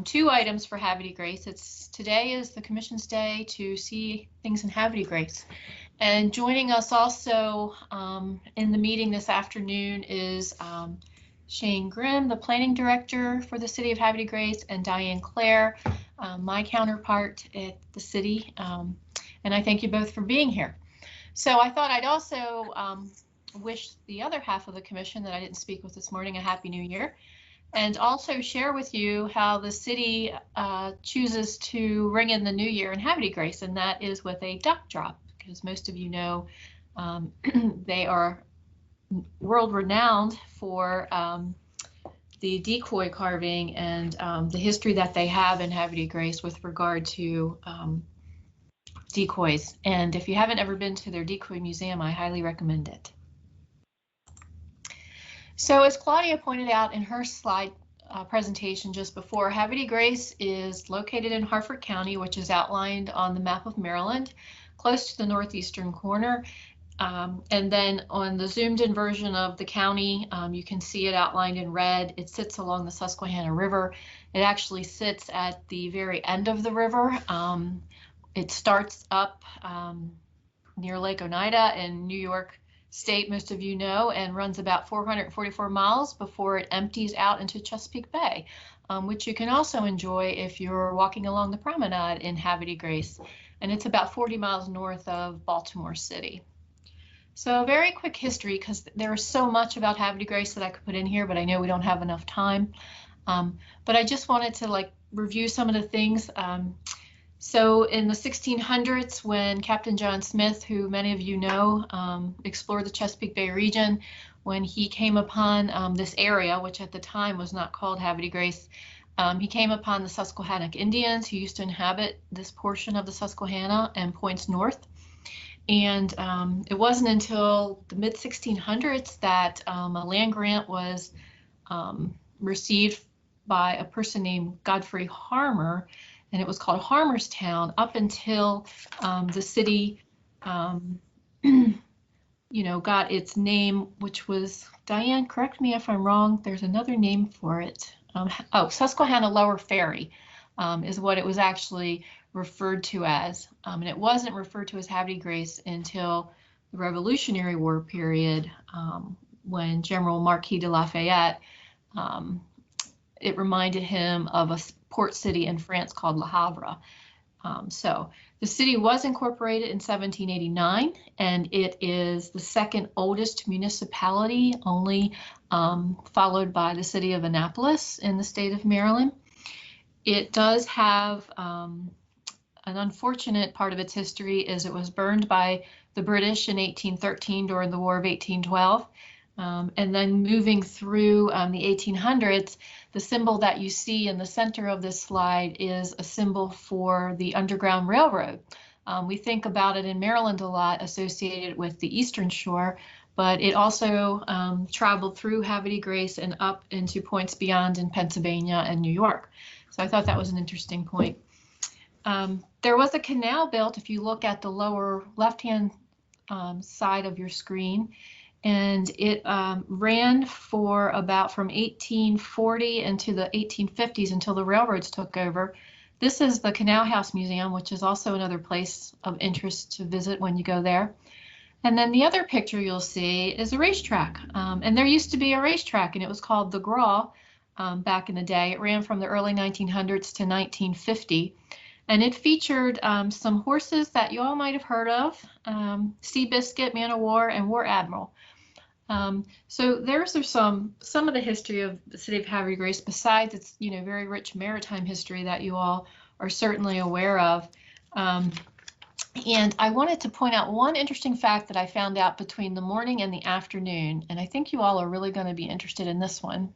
2 items for Havre de Grace. Today is the Commission's day to see things in Havre de Grace. And joining us also in the meeting this afternoon is Shane Grimm, the Planning Director for the City of Havre de Grace, and Diane Clare, my counterpart at the city. And I thank you both for being here. So I thought I'd also wish the other half of the commission that I didn't speak with this morning a Happy New Year, and also share with you how the city chooses to ring in the new year in Havre de Grace, and that is with a duck drop, because most of you know they are world renowned for the decoy carving and the history that they have in Havre de Grace with regard to decoys. And if you haven't ever been to their decoy museum, I highly recommend it. So as Claudia pointed out in her slide presentation just before, Havre de Grace is located in Harford County, which is outlined on the map of Maryland, close to the northeastern corner. And then on the zoomed in version of the county, you can see it outlined in red. It sits along the Susquehanna River. It actually sits at the very end of the river. It starts up near Lake Oneida in New York State, most of you know, and runs about 444 miles before it empties out into Chesapeake Bay, which you can also enjoy if you're walking along the promenade in Havre de Grace. And it's about 40 miles north of Baltimore City. So a very quick history, because there is so much about Havre de Grace that I could put in here, but I know we don't have enough time. But I just wanted to review some of the things. So in the 1600s, when Captain John Smith, who many of you know, explored the Chesapeake Bay region, when he came upon this area, which at the time was not called Havre de Grace, he came upon the Susquehannock Indians who used to inhabit this portion of the Susquehanna and points north. And it wasn't until the mid-1600s that a land grant was received by a person named Godfrey Harmer, and it was called Harmerstown up until the city, got its name, which was, Diane, correct me if I'm wrong, there's another name for it. Susquehanna Lower Ferry is what it was actually referred to as. And it wasn't referred to as Havre de Grace until the Revolutionary War period, when General Marquis de Lafayette, it reminded him of a port city in France called Le Havre. So the city was incorporated in 1789, and it is the second oldest municipality, only followed by the city of Annapolis in the state of Maryland. It does have an unfortunate part of its history is it was burned by the British in 1813 during the War of 1812. And then moving through the 1800s, the symbol that you see in the center of this slide is a symbol for the Underground Railroad. We think about it in Maryland a lot, associated with the Eastern Shore, but it also traveled through Havre de Grace and up into points beyond in Pennsylvania and New York. So I thought that was an interesting point. There was a canal built, if you look at the lower left-hand side of your screen, and it ran for about from 1840 into the 1850s until the railroads took over. This is the Canal House Museum, which is also another place of interest to visit when you go there. And then the other picture you'll see is a racetrack. And there used to be a racetrack, and it was called the Graw back in the day. It ran from the early 1900s to 1950. And it featured some horses that you all might have heard of, Seabiscuit, Man o' War, and War Admiral. So there's some of the history of the city of Havre de Grace, besides its very rich maritime history that you all are certainly aware of. And I wanted to point out one interesting fact that I found out between the morning and the afternoon, and I think you all are really going to be interested in this one.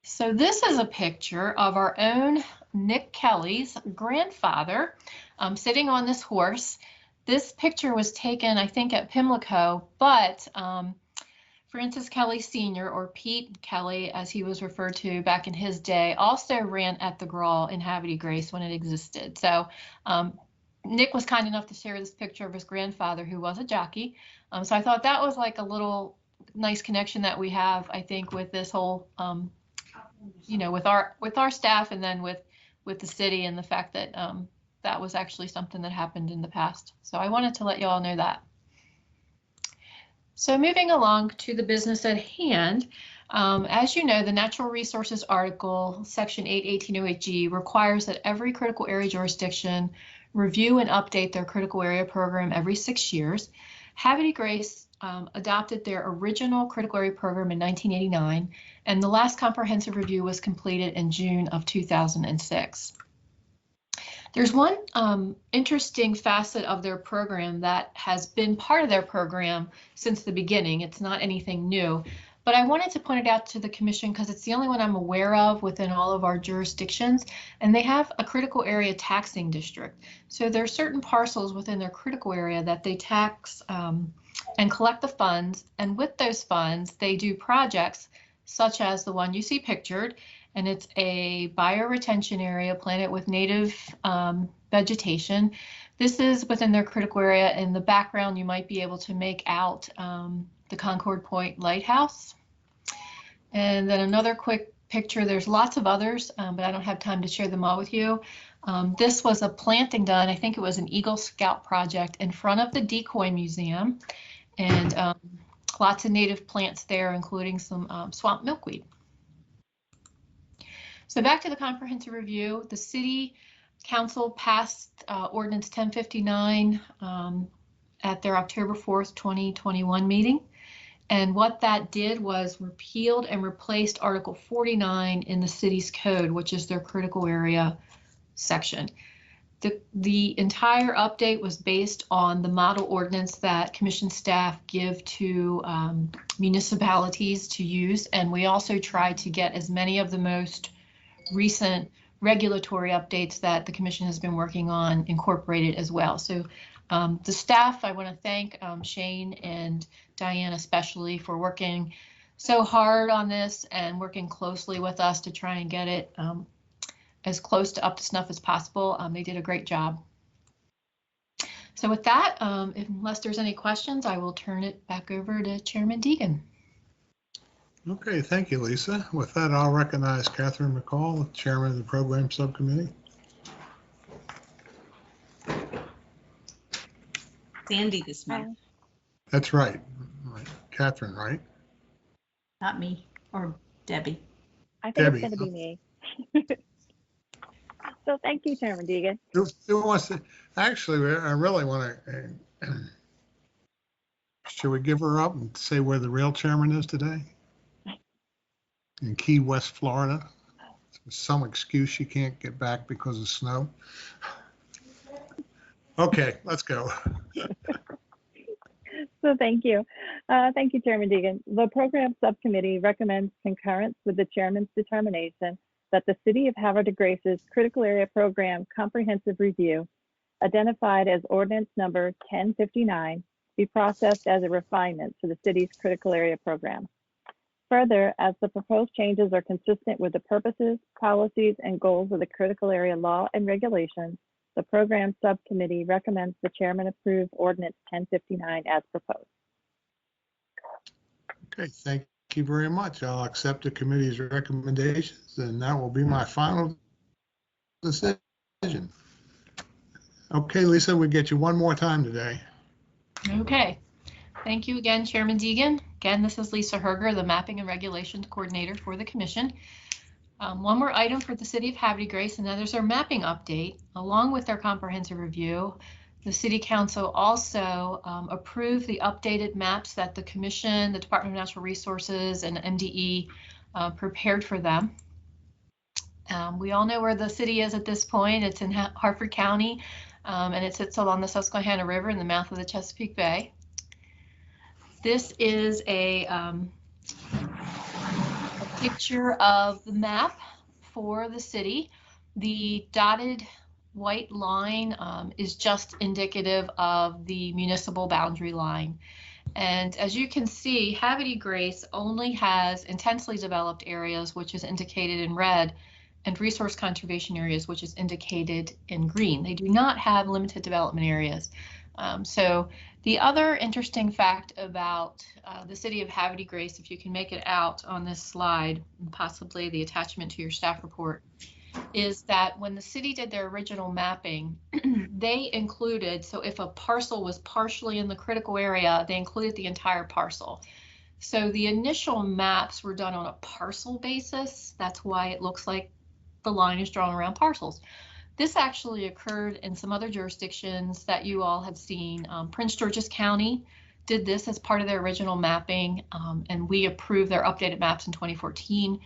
So this is a picture of our own Nick Kelly's grandfather sitting on this horse. This picture was taken, I think, at Pimlico, but Francis Kelly Sr., or Pete Kelly, as he was referred to back in his day, also ran at the Graw in Havre de Grace when it existed. So Nick was kind enough to share this picture of his grandfather, who was a jockey. So I thought that was like a little nice connection that we have, I think, with this whole, with our staff, and then with the city, and the fact that that was actually something that happened in the past. So I wanted to let you all know that. So moving along to the business at hand, as you know, the Natural Resources Article, Section 8, 1808G, requires that every critical area jurisdiction review and update their critical area program every 6 years. Havre de Grace adopted their original critical area program in 1989, and the last comprehensive review was completed in June of 2006. There's one interesting facet of their program that has been part of their program since the beginning. It's not anything new, but I wanted to point it out to the Commission because it's the only one I'm aware of within all of our jurisdictions, and they have a critical area taxing district. So there are certain parcels within their critical area that they tax and collect the funds, and with those funds, they do projects such as the one you see pictured, and it's a bioretention area planted with native vegetation. This is within their critical area. In the background, you might be able to make out the Concord Point Lighthouse. And then another quick picture, there's lots of others, but I don't have time to share them all with you. This was a planting done, I think it was an Eagle Scout project in front of the Decoy Museum, and lots of native plants there, including some swamp milkweed. So back to the comprehensive review, the City Council passed Ordinance 1059 at their October 4th, 2021 meeting. And what that did was repealed and replaced Article 49 in the city's code, which is their critical area section. The entire update was based on the model ordinance that commission staff give to municipalities to use. And we also tried to get as many of the most recent regulatory updates that the commission has been working on incorporated as well. So the staff, I want to thank Shane and Diane especially for working so hard on this and working closely with us to try and get it as close to up to snuff as possible. They did a great job. So with that, unless there's any questions, I will turn it back over to Chairman Deegan. Okay, thank you, Lisa. With that, I'll recognize Catherine McCall, Chairman of the Program Subcommittee. Sandy this month. That's right. Catherine, right? Not me or Debbie. I think Debbie. it's going to be me. So thank you, Chairman Deegan. Who wants to, actually, I really want to, should we give her up and say where the real chairman is today? In Key West, Florida. Some excuse she can't get back because of snow. Okay, let's go. So thank you. Thank you, Chairman Deegan. The Program Subcommittee recommends concurrence with the Chairman's determination that the City of Havre de Grace's Critical Area Program Comprehensive Review, identified as Ordinance Number 1059, be processed as a refinement to the city's Critical Area Program. Further, as the proposed changes are consistent with the purposes, policies, and goals of the Critical Area Law and Regulations, the Program Subcommittee recommends the Chairman approve Ordinance 1059 as proposed. Okay, thank you very much. I'll accept the committee's recommendations, and that will be my final decision. Okay, Lisa, we get you one more time today. Okay. Thank you again, Chairman Deegan. Again, this is Lisa Herger, the Mapping and Regulations Coordinator for the Commission. One more item for the City of Havre de Grace, and that is our mapping update. Along with their comprehensive review, the City Council also approved the updated maps that the Commission, the Department of Natural Resources, and MDE prepared for them. We all know where the city is at this point. It's in Harford County, and it sits along the Susquehanna River in the mouth of the Chesapeake Bay. This is a picture of the map for the city. The dotted white line is just indicative of the municipal boundary line. And as you can see, Havre de Grace only has intensely developed areas, which is indicated in red, and resource conservation areas, which is indicated in green. They do not have limited development areas. So the other interesting fact about the City of Havre de Grace, if you can make it out on this slide, and possibly the attachment to your staff report, is that when the city did their original mapping, they included, so if a parcel was partially in the critical area, they included the entire parcel. So the initial maps were done on a parcel basis. That's why it looks like the line is drawn around parcels. This actually occurred in some other jurisdictions that you all have seen. Prince George's County did this as part of their original mapping, and we approved their updated maps in 2014.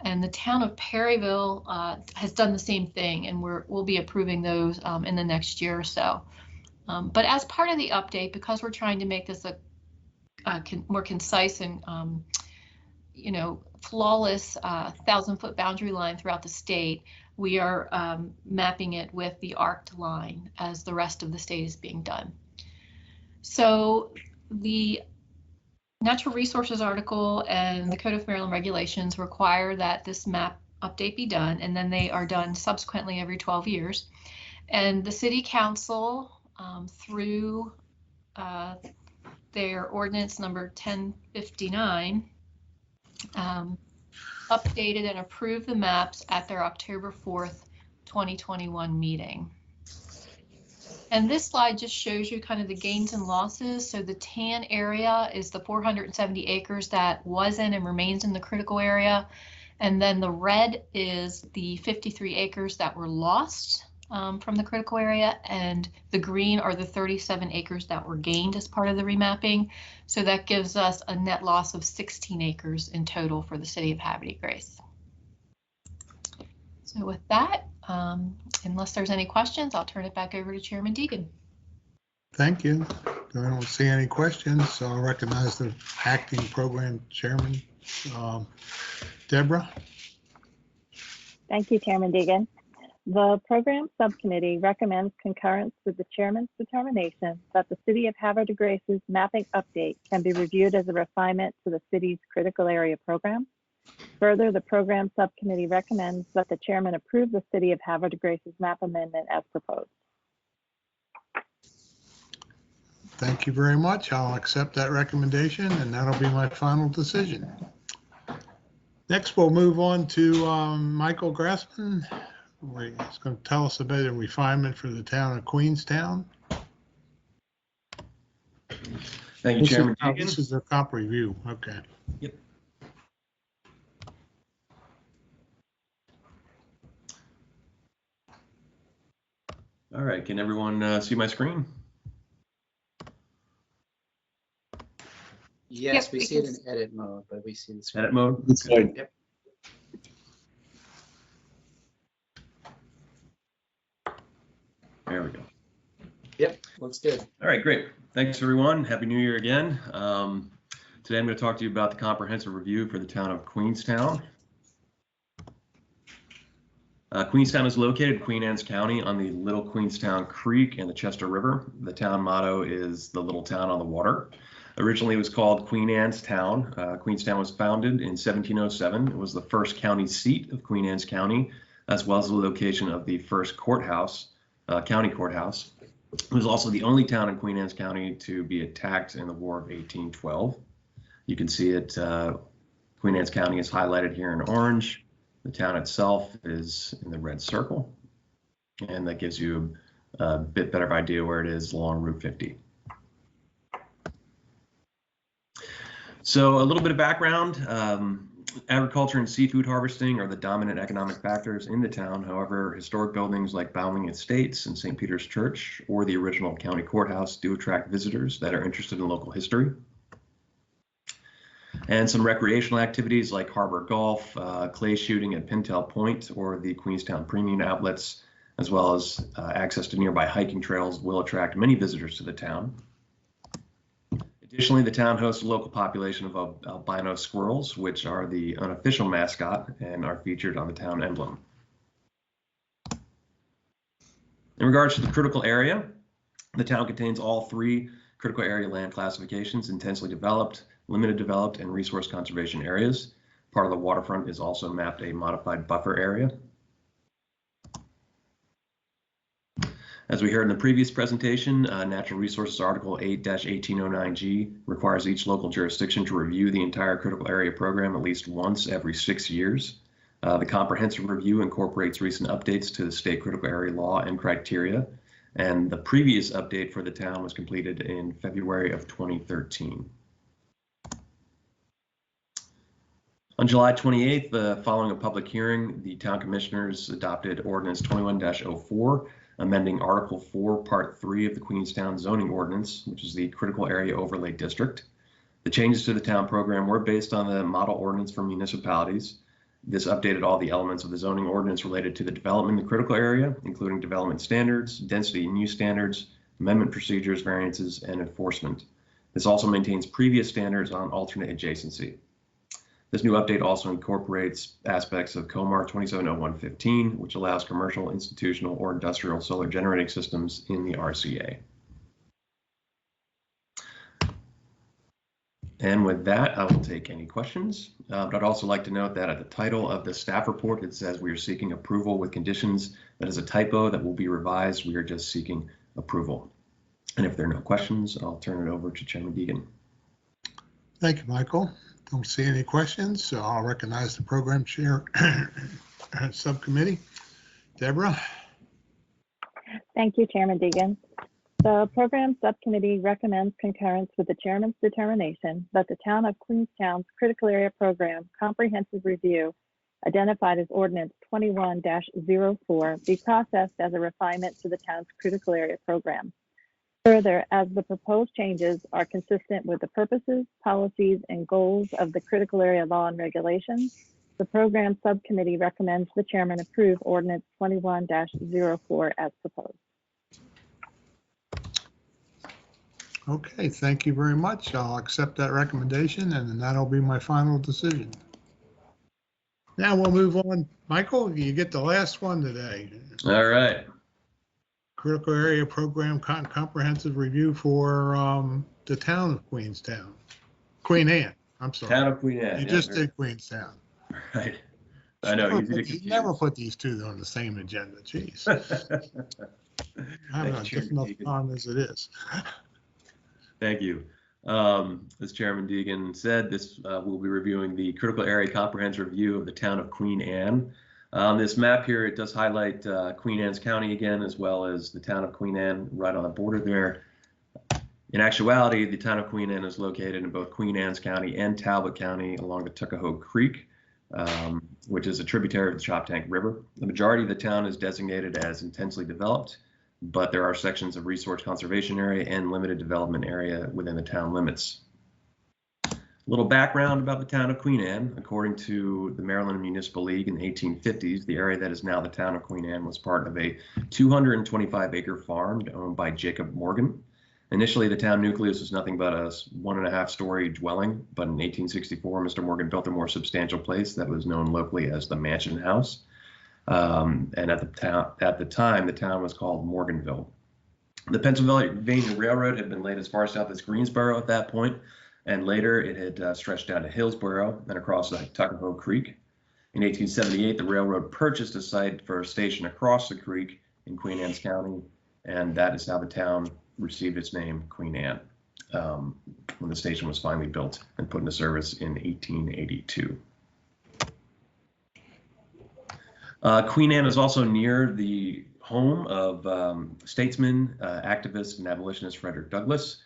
And the town of Perryville has done the same thing, and we'll be approving those in the next year or so. But as part of the update, because we're trying to make this a more concise and flawless 1,000-foot boundary line throughout the state, we are mapping it with the arced line as the rest of the state is being done. So the Natural Resources article and the Code of Maryland regulations require that this map update be done, and then they are done subsequently every 12 years. And the city council, through their ordinance number 1059, updated and approved the maps at their October 4th, 2021 meeting. And this slide just shows you kind of the gains and losses. So the tan area is the 470 acres that was in and remains in the critical area. And then the red is the 53 acres that were lost from the critical area, and the green are the 37 acres that were gained as part of the remapping. So that gives us a net loss of 16 acres in total for the city of Havre de Grace. So with that, unless there's any questions, I'll turn it back over to Chairman Deegan. Thank you. I don't see any questions, so I'll recognize the acting program chairman, Deborah. Thank you, Chairman Deegan. The program subcommittee recommends concurrence with the chairman's determination that the City of Havre de Grace's mapping update can be reviewed as a refinement to the city's critical area program. Further, the program subcommittee recommends that the chairman approve the City of Havre de Grace's map amendment as proposed. Thank you very much. I'll accept that recommendation, and that'll be my final decision. Next, we'll move on to Michael Grassman. He's going to tell us about a refinement for the town of Queenstown. Thank you, Chairman. This is a comp review. Okay. Yep. All right. Can everyone see my screen? Yes, we see it in edit mode, but we see the screen. Edit mode? Okay. Yep. There we go. Yep, looks good. All right, great. Thanks, everyone. Happy New Year again. Today I'm going to talk to you about the comprehensive review for the town of Queenstown. Queenstown is located in Queen Anne's County on the Little Queenstown Creek and the Chester River. The town motto is the little town on the water. Originally, it was called Queen Anne's Town. Queenstown was founded in 1707. It was the first county seat of Queen Anne's County, as well as the location of the first courthouse, county courthouse. It was also the only town in Queen Anne's County to be attacked in the War of 1812. You can see it, Queen Anne's County is highlighted here in orange. The town itself is in the red circle, and that gives you a bit better idea where it is along Route 50. So a little bit of background. Agriculture and seafood harvesting are the dominant economic factors in the town. However, historic buildings like Bowling Estates and St. Peter's Church or the original county courthouse do attract visitors that are interested in local history. And some recreational activities like harbor golf, clay shooting at Pintail Point, or the Queenstown Premium Outlets, as well as access to nearby hiking trails will attract many visitors to the town. Additionally, the town hosts a local population of albino squirrels, which are the unofficial mascot and are featured on the town emblem. In regards to the critical area, the town contains all three critical area land classifications: intensely developed, limited developed, and resource conservation areas. Part of the waterfront is also mapped a modified buffer area. As we heard in the previous presentation, Natural Resources Article 8-1809G requires each local jurisdiction to review the entire critical area program at least once every 6 years. The comprehensive review incorporates recent updates to the state critical area law and criteria, and the previous update for the town was completed in February of 2013. On July 28th, following a public hearing, the town commissioners adopted Ordinance 21-04, amending Article 4, Part 3 of the Queenstown zoning ordinance, which is the Critical Area Overlay District. The changes to the town program were based on the model ordinance for municipalities. This updated all the elements of the zoning ordinance related to the development in the critical area, including development standards, density and use standards, amendment procedures, variances, and enforcement. This also maintains previous standards on alternate adjacency. This new update also incorporates aspects of COMAR 270115, which allows commercial, institutional, or industrial solar generating systems in the RCA. And with that, I will take any questions. But I'd also like to note that at the title of the staff report, it says we are seeking approval with conditions. That is a typo that will be revised. We are just seeking approval. And if there are no questions, I'll turn it over to Chairman Deegan. Thank you, Michael. Don't see any questions, so I'll recognize the program chair subcommittee. Deborah? Thank you, Chairman Deegan. The program subcommittee recommends concurrence with the chairman's determination that the town of Queenstown's critical area program comprehensive review, identified as ordinance 21-04, be processed as a refinement to the town's critical area program. Further, as the proposed changes are consistent with the purposes, policies, and goals of the critical area law and regulations, the program subcommittee recommends the chairman approve ordinance 21-04 as proposed. Okay, thank you very much. I'll accept that recommendation, and then that'll be my final decision. Now we'll move on. Michael, you get the last one today. All right. Critical Area Program Comprehensive Review for the town of Queenstown. Queen Anne, I'm sorry. Town of Queen Anne. You just did Queenstown. Right. I know, easy to You confuse. never put these two on the same agenda, jeez. I'm not just enough time as it is. Thank you. As Chairman Deegan said, this will be reviewing the critical area comprehensive review of the town of Queen Anne. This map here, it does highlight Queen Anne's County again, as well as the town of Queen Anne right on the border there. In actuality, the town of Queen Anne is located in both Queen Anne's County and Talbot County along the Tuckahoe Creek, which is a tributary of the Choptank River. The majority of the town is designated as intensely developed, but there are sections of resource conservation area and limited development area within the town limits. A little background about the town of Queen Anne. According to the Maryland Municipal League in the 1850s, the area that is now the town of Queen Anne was part of a 225-acre farm owned by Jacob Morgan. Initially, the town nucleus was nothing but a 1.5-story dwelling, but in 1864, Mr. Morgan built a more substantial place that was known locally as the Mansion House. And at the time, the town was called Morganville. The Pennsylvania Railroad had been laid as far south as Greensboro at that point, and later it had stretched down to Hillsboro and across the Tuckahoe Creek. In 1878, the railroad purchased a site for a station across the creek in Queen Anne's County, and that is how the town received its name, Queen Anne, when the station was finally built and put into service in 1882. Queen Anne is also near the home of statesman, activist, and abolitionist Frederick Douglass.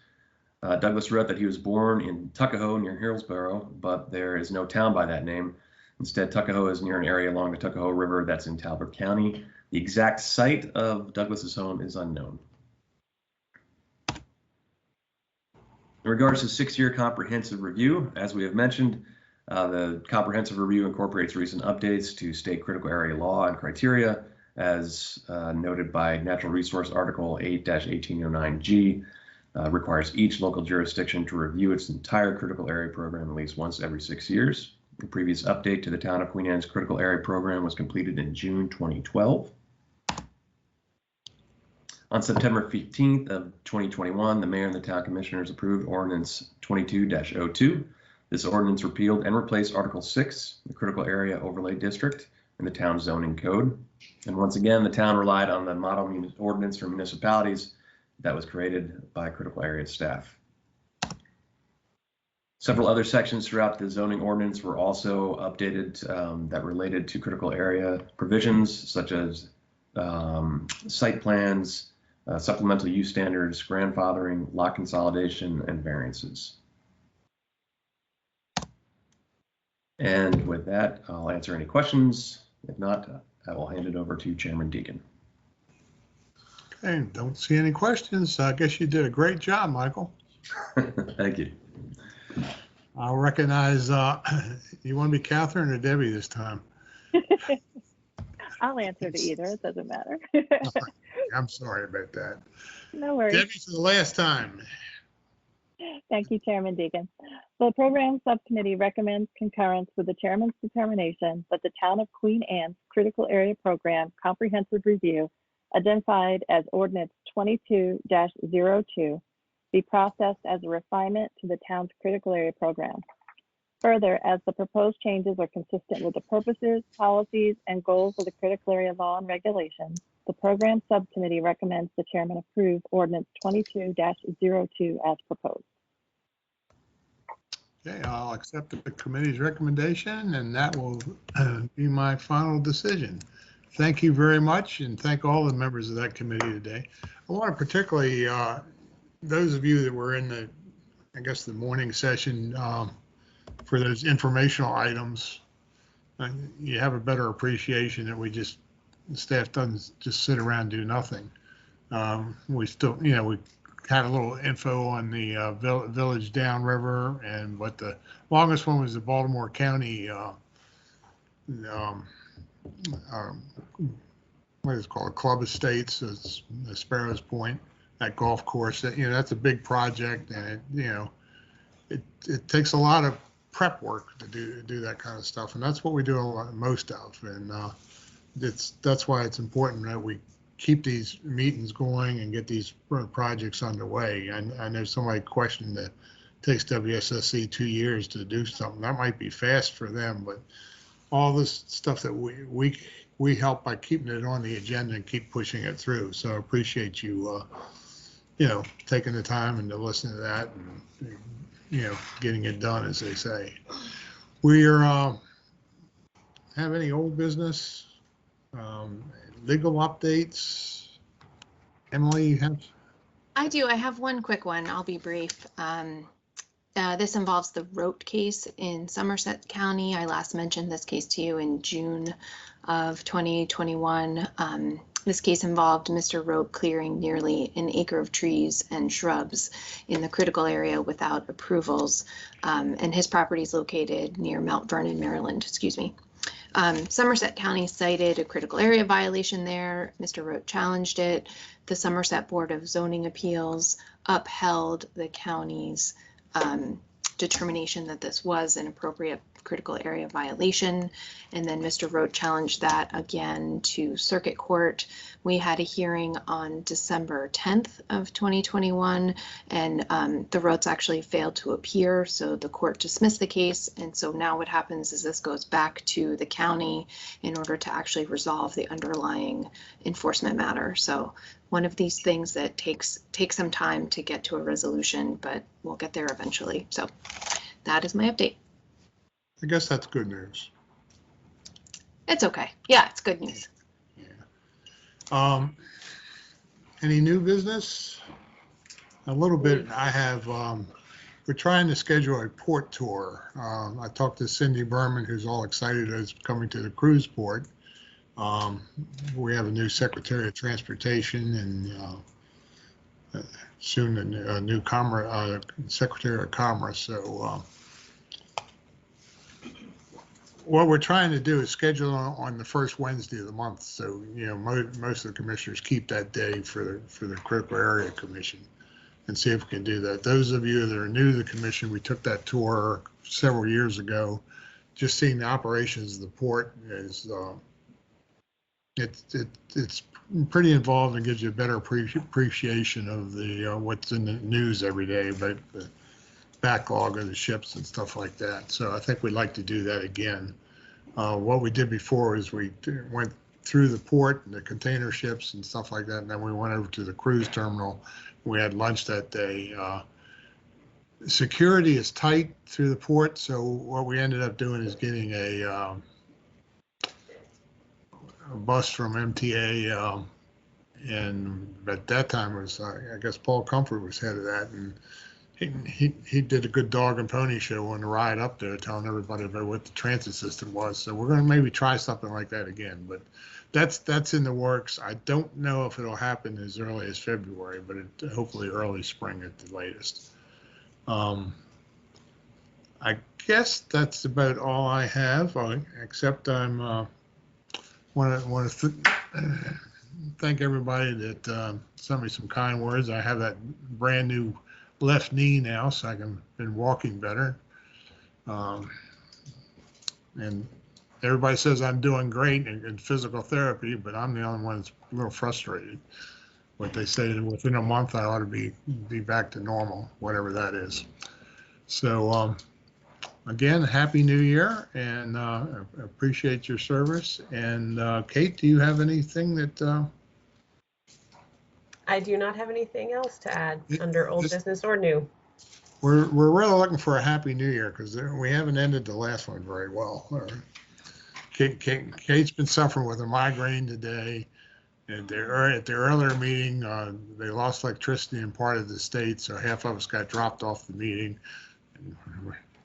Douglass wrote that he was born in Tuckahoe near Hillsboro, but there is no town by that name. Instead, Tuckahoe is near an area along the Tuckahoe River that's in Talbot County. The exact site of Douglass's home is unknown. In regards to 6-year comprehensive review, as we have mentioned, the comprehensive review incorporates recent updates to state critical area law and criteria, as noted by Natural Resource Article 8-1809G, requires each local jurisdiction to review its entire critical area program at least once every 6 years. The previous update to the town of Queen Anne's critical area program was completed in June 2012. On September 15th of 2021, the mayor and the town commissioners approved ordinance 22-02. This ordinance repealed and replaced Article 6, the critical area overlay district, in the town zoning code. And once again, the town relied on the model ordinance for municipalities that was created by critical area staff. Several other sections throughout the zoning ordinance were also updated that related to critical area provisions, such as site plans, supplemental use standards, grandfathering, lot consolidation, and variances. And with that, I'll answer any questions. If not, I will hand it over to Chairman Deegan. Okay, don't see any questions. I guess you did a great job, Michael. Thank you. I'll recognize, you want to be Catherine or Debbie this time? I'll answer to either. It doesn't matter. I'm sorry about that. No worries. Debbie, for the last time. Thank you, Chairman Deegan. The program subcommittee recommends concurrence with the chairman's determination that the town of Queen Anne's critical area program comprehensive review, identified as ordinance 22-02, be processed as a refinement to the town's critical area program. Further, as the proposed changes are consistent with the purposes, policies, and goals of the critical area law and regulations, the program subcommittee recommends the chairman approve ordinance 22-02 as proposed. Okay, I'll accept the committee's recommendation, and that will be my final decision. Thank you very much, and thank all the members of that committee today. I want to particularly, those of you that were in the, I guess, the morning session for those informational items, you have a better appreciation that we just, the staff doesn't just sit around and do nothing. We still, you know, we had a little info on the village downriver, and what the longest one was the Baltimore County, what is it called, Club Estates, it's Sparrows Point, that golf course. That, you know, that's a big project, and it, you know, it takes a lot of prep work to do that kind of stuff, and that's what we do most of. And that's why it's important that we keep these meetings going and get these projects underway. And I know somebody questioned that it takes WSSC 2 years to do something. That might be fast for them, but all this stuff that we help by keeping it on the agenda and keep pushing it through. So I appreciate you, you know, taking the time and to listen to that, and, you know, getting it done, as they say. We are have any old business, legal updates? Emily, you have? I do. I have one quick one. I'll be brief. This involves the Rote case in Somerset County. I last mentioned this case to you in June of 2021. This case involved Mr. Rote clearing nearly an acre of trees and shrubs in the critical area without approvals, and his property is located near Mount Vernon, Maryland, excuse me. Somerset County cited a critical area violation there. Mr. Rote challenged it. The Somerset Board of Zoning Appeals upheld the county's determination that this was an appropriate critical area violation, and then Mr. Rote challenged that again to circuit court. We had a hearing on December 10th of 2021, and the Rotes actually failed to appear, so the court dismissed the case. And so now what happens is this goes back to the county in order to actually resolve the underlying enforcement matter. So one of these things that takes some time to get to a resolution, but we'll get there eventually. So that is my update. I guess that's good news. It's okay. Yeah, it's good news. Yeah. Any new business? A little bit. I have, we're trying to schedule a port tour. I talked to Cindy Berman, who's all excited as coming to the cruise port. We have a new Secretary of Transportation, and soon a new Secretary of Commerce. So what we're trying to do is schedule on the first Wednesday of the month. So, you know, most of the commissioners keep that day for the Critical Area Commission, and see if we can do that. Those of you that are new to the commission, we took that tour several years ago. Just seeing the operations of the port is it's pretty involved and gives you a better appreciation of the what's in the news every day, but the backlog of the ships and stuff like that. So I think we'd like to do that again. What we did before is we went through the port and the container ships and stuff like that, and then we went over to the cruise terminal. We had lunch that day. Security is tight through the port, so what we ended up doing is getting a bus from MTA, and at that time it was I guess Paul Comfort was head of that, and he did a good dog and pony show on the ride up there, telling everybody about what the transit system was. So we're going to maybe try something like that again, but that's in the works. I don't know if it'll happen as early as February, but hopefully early spring at the latest. I guess that's about all I have, except I'm want to thank everybody that sent me some kind words. I have that brand new left knee now, so I can been walking better. And everybody says I'm doing great in physical therapy, but I'm the only one that's a little frustrated. what they say, within a month, I ought to be back to normal, whatever that is. So, again, Happy New Year, and appreciate your service. And Kate, do you have anything that? I do not have anything else to add under old business or new. We're really looking for a Happy New Year because we haven't ended the last one very well. Kate's been suffering with a migraine today. At the earlier meeting, they lost electricity in part of the state, so half of us got dropped off the meeting.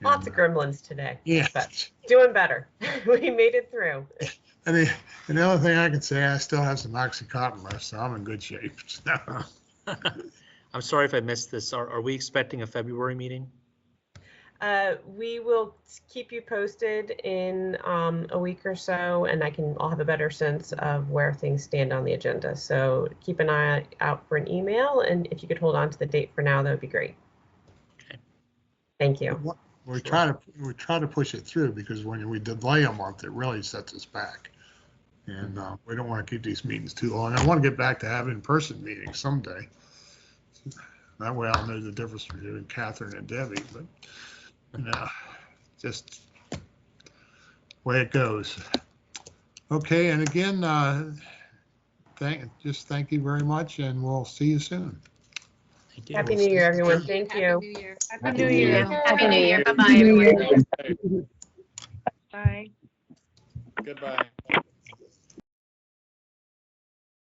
Lots of gremlins today. Yeah. But doing better. We made it through. And the other thing I can say, I still have some Oxycontin left, so I'm in good shape. I'm sorry if I missed this. Are we expecting a February meeting? We will keep you posted in a week or so, and I'll have a better sense of where things stand on the agenda. So keep an eye out for an email, and if you could hold on to the date for now, that would be great. Okay. Thank you. We try to push it through because when we delay a month, it really sets us back. And we don't want to keep these meetings too long. I want to get back to having in-person meetings someday. That way I'll know the difference between Catherine and Debbie, but just the way it goes. Okay, and again, thank you very much, and we'll see you soon. Thank you. Happy New Year, everyone. Thank you. Happy New Year. Happy New Year. Happy New Year. Bye-bye, everyone. Bye. Goodbye.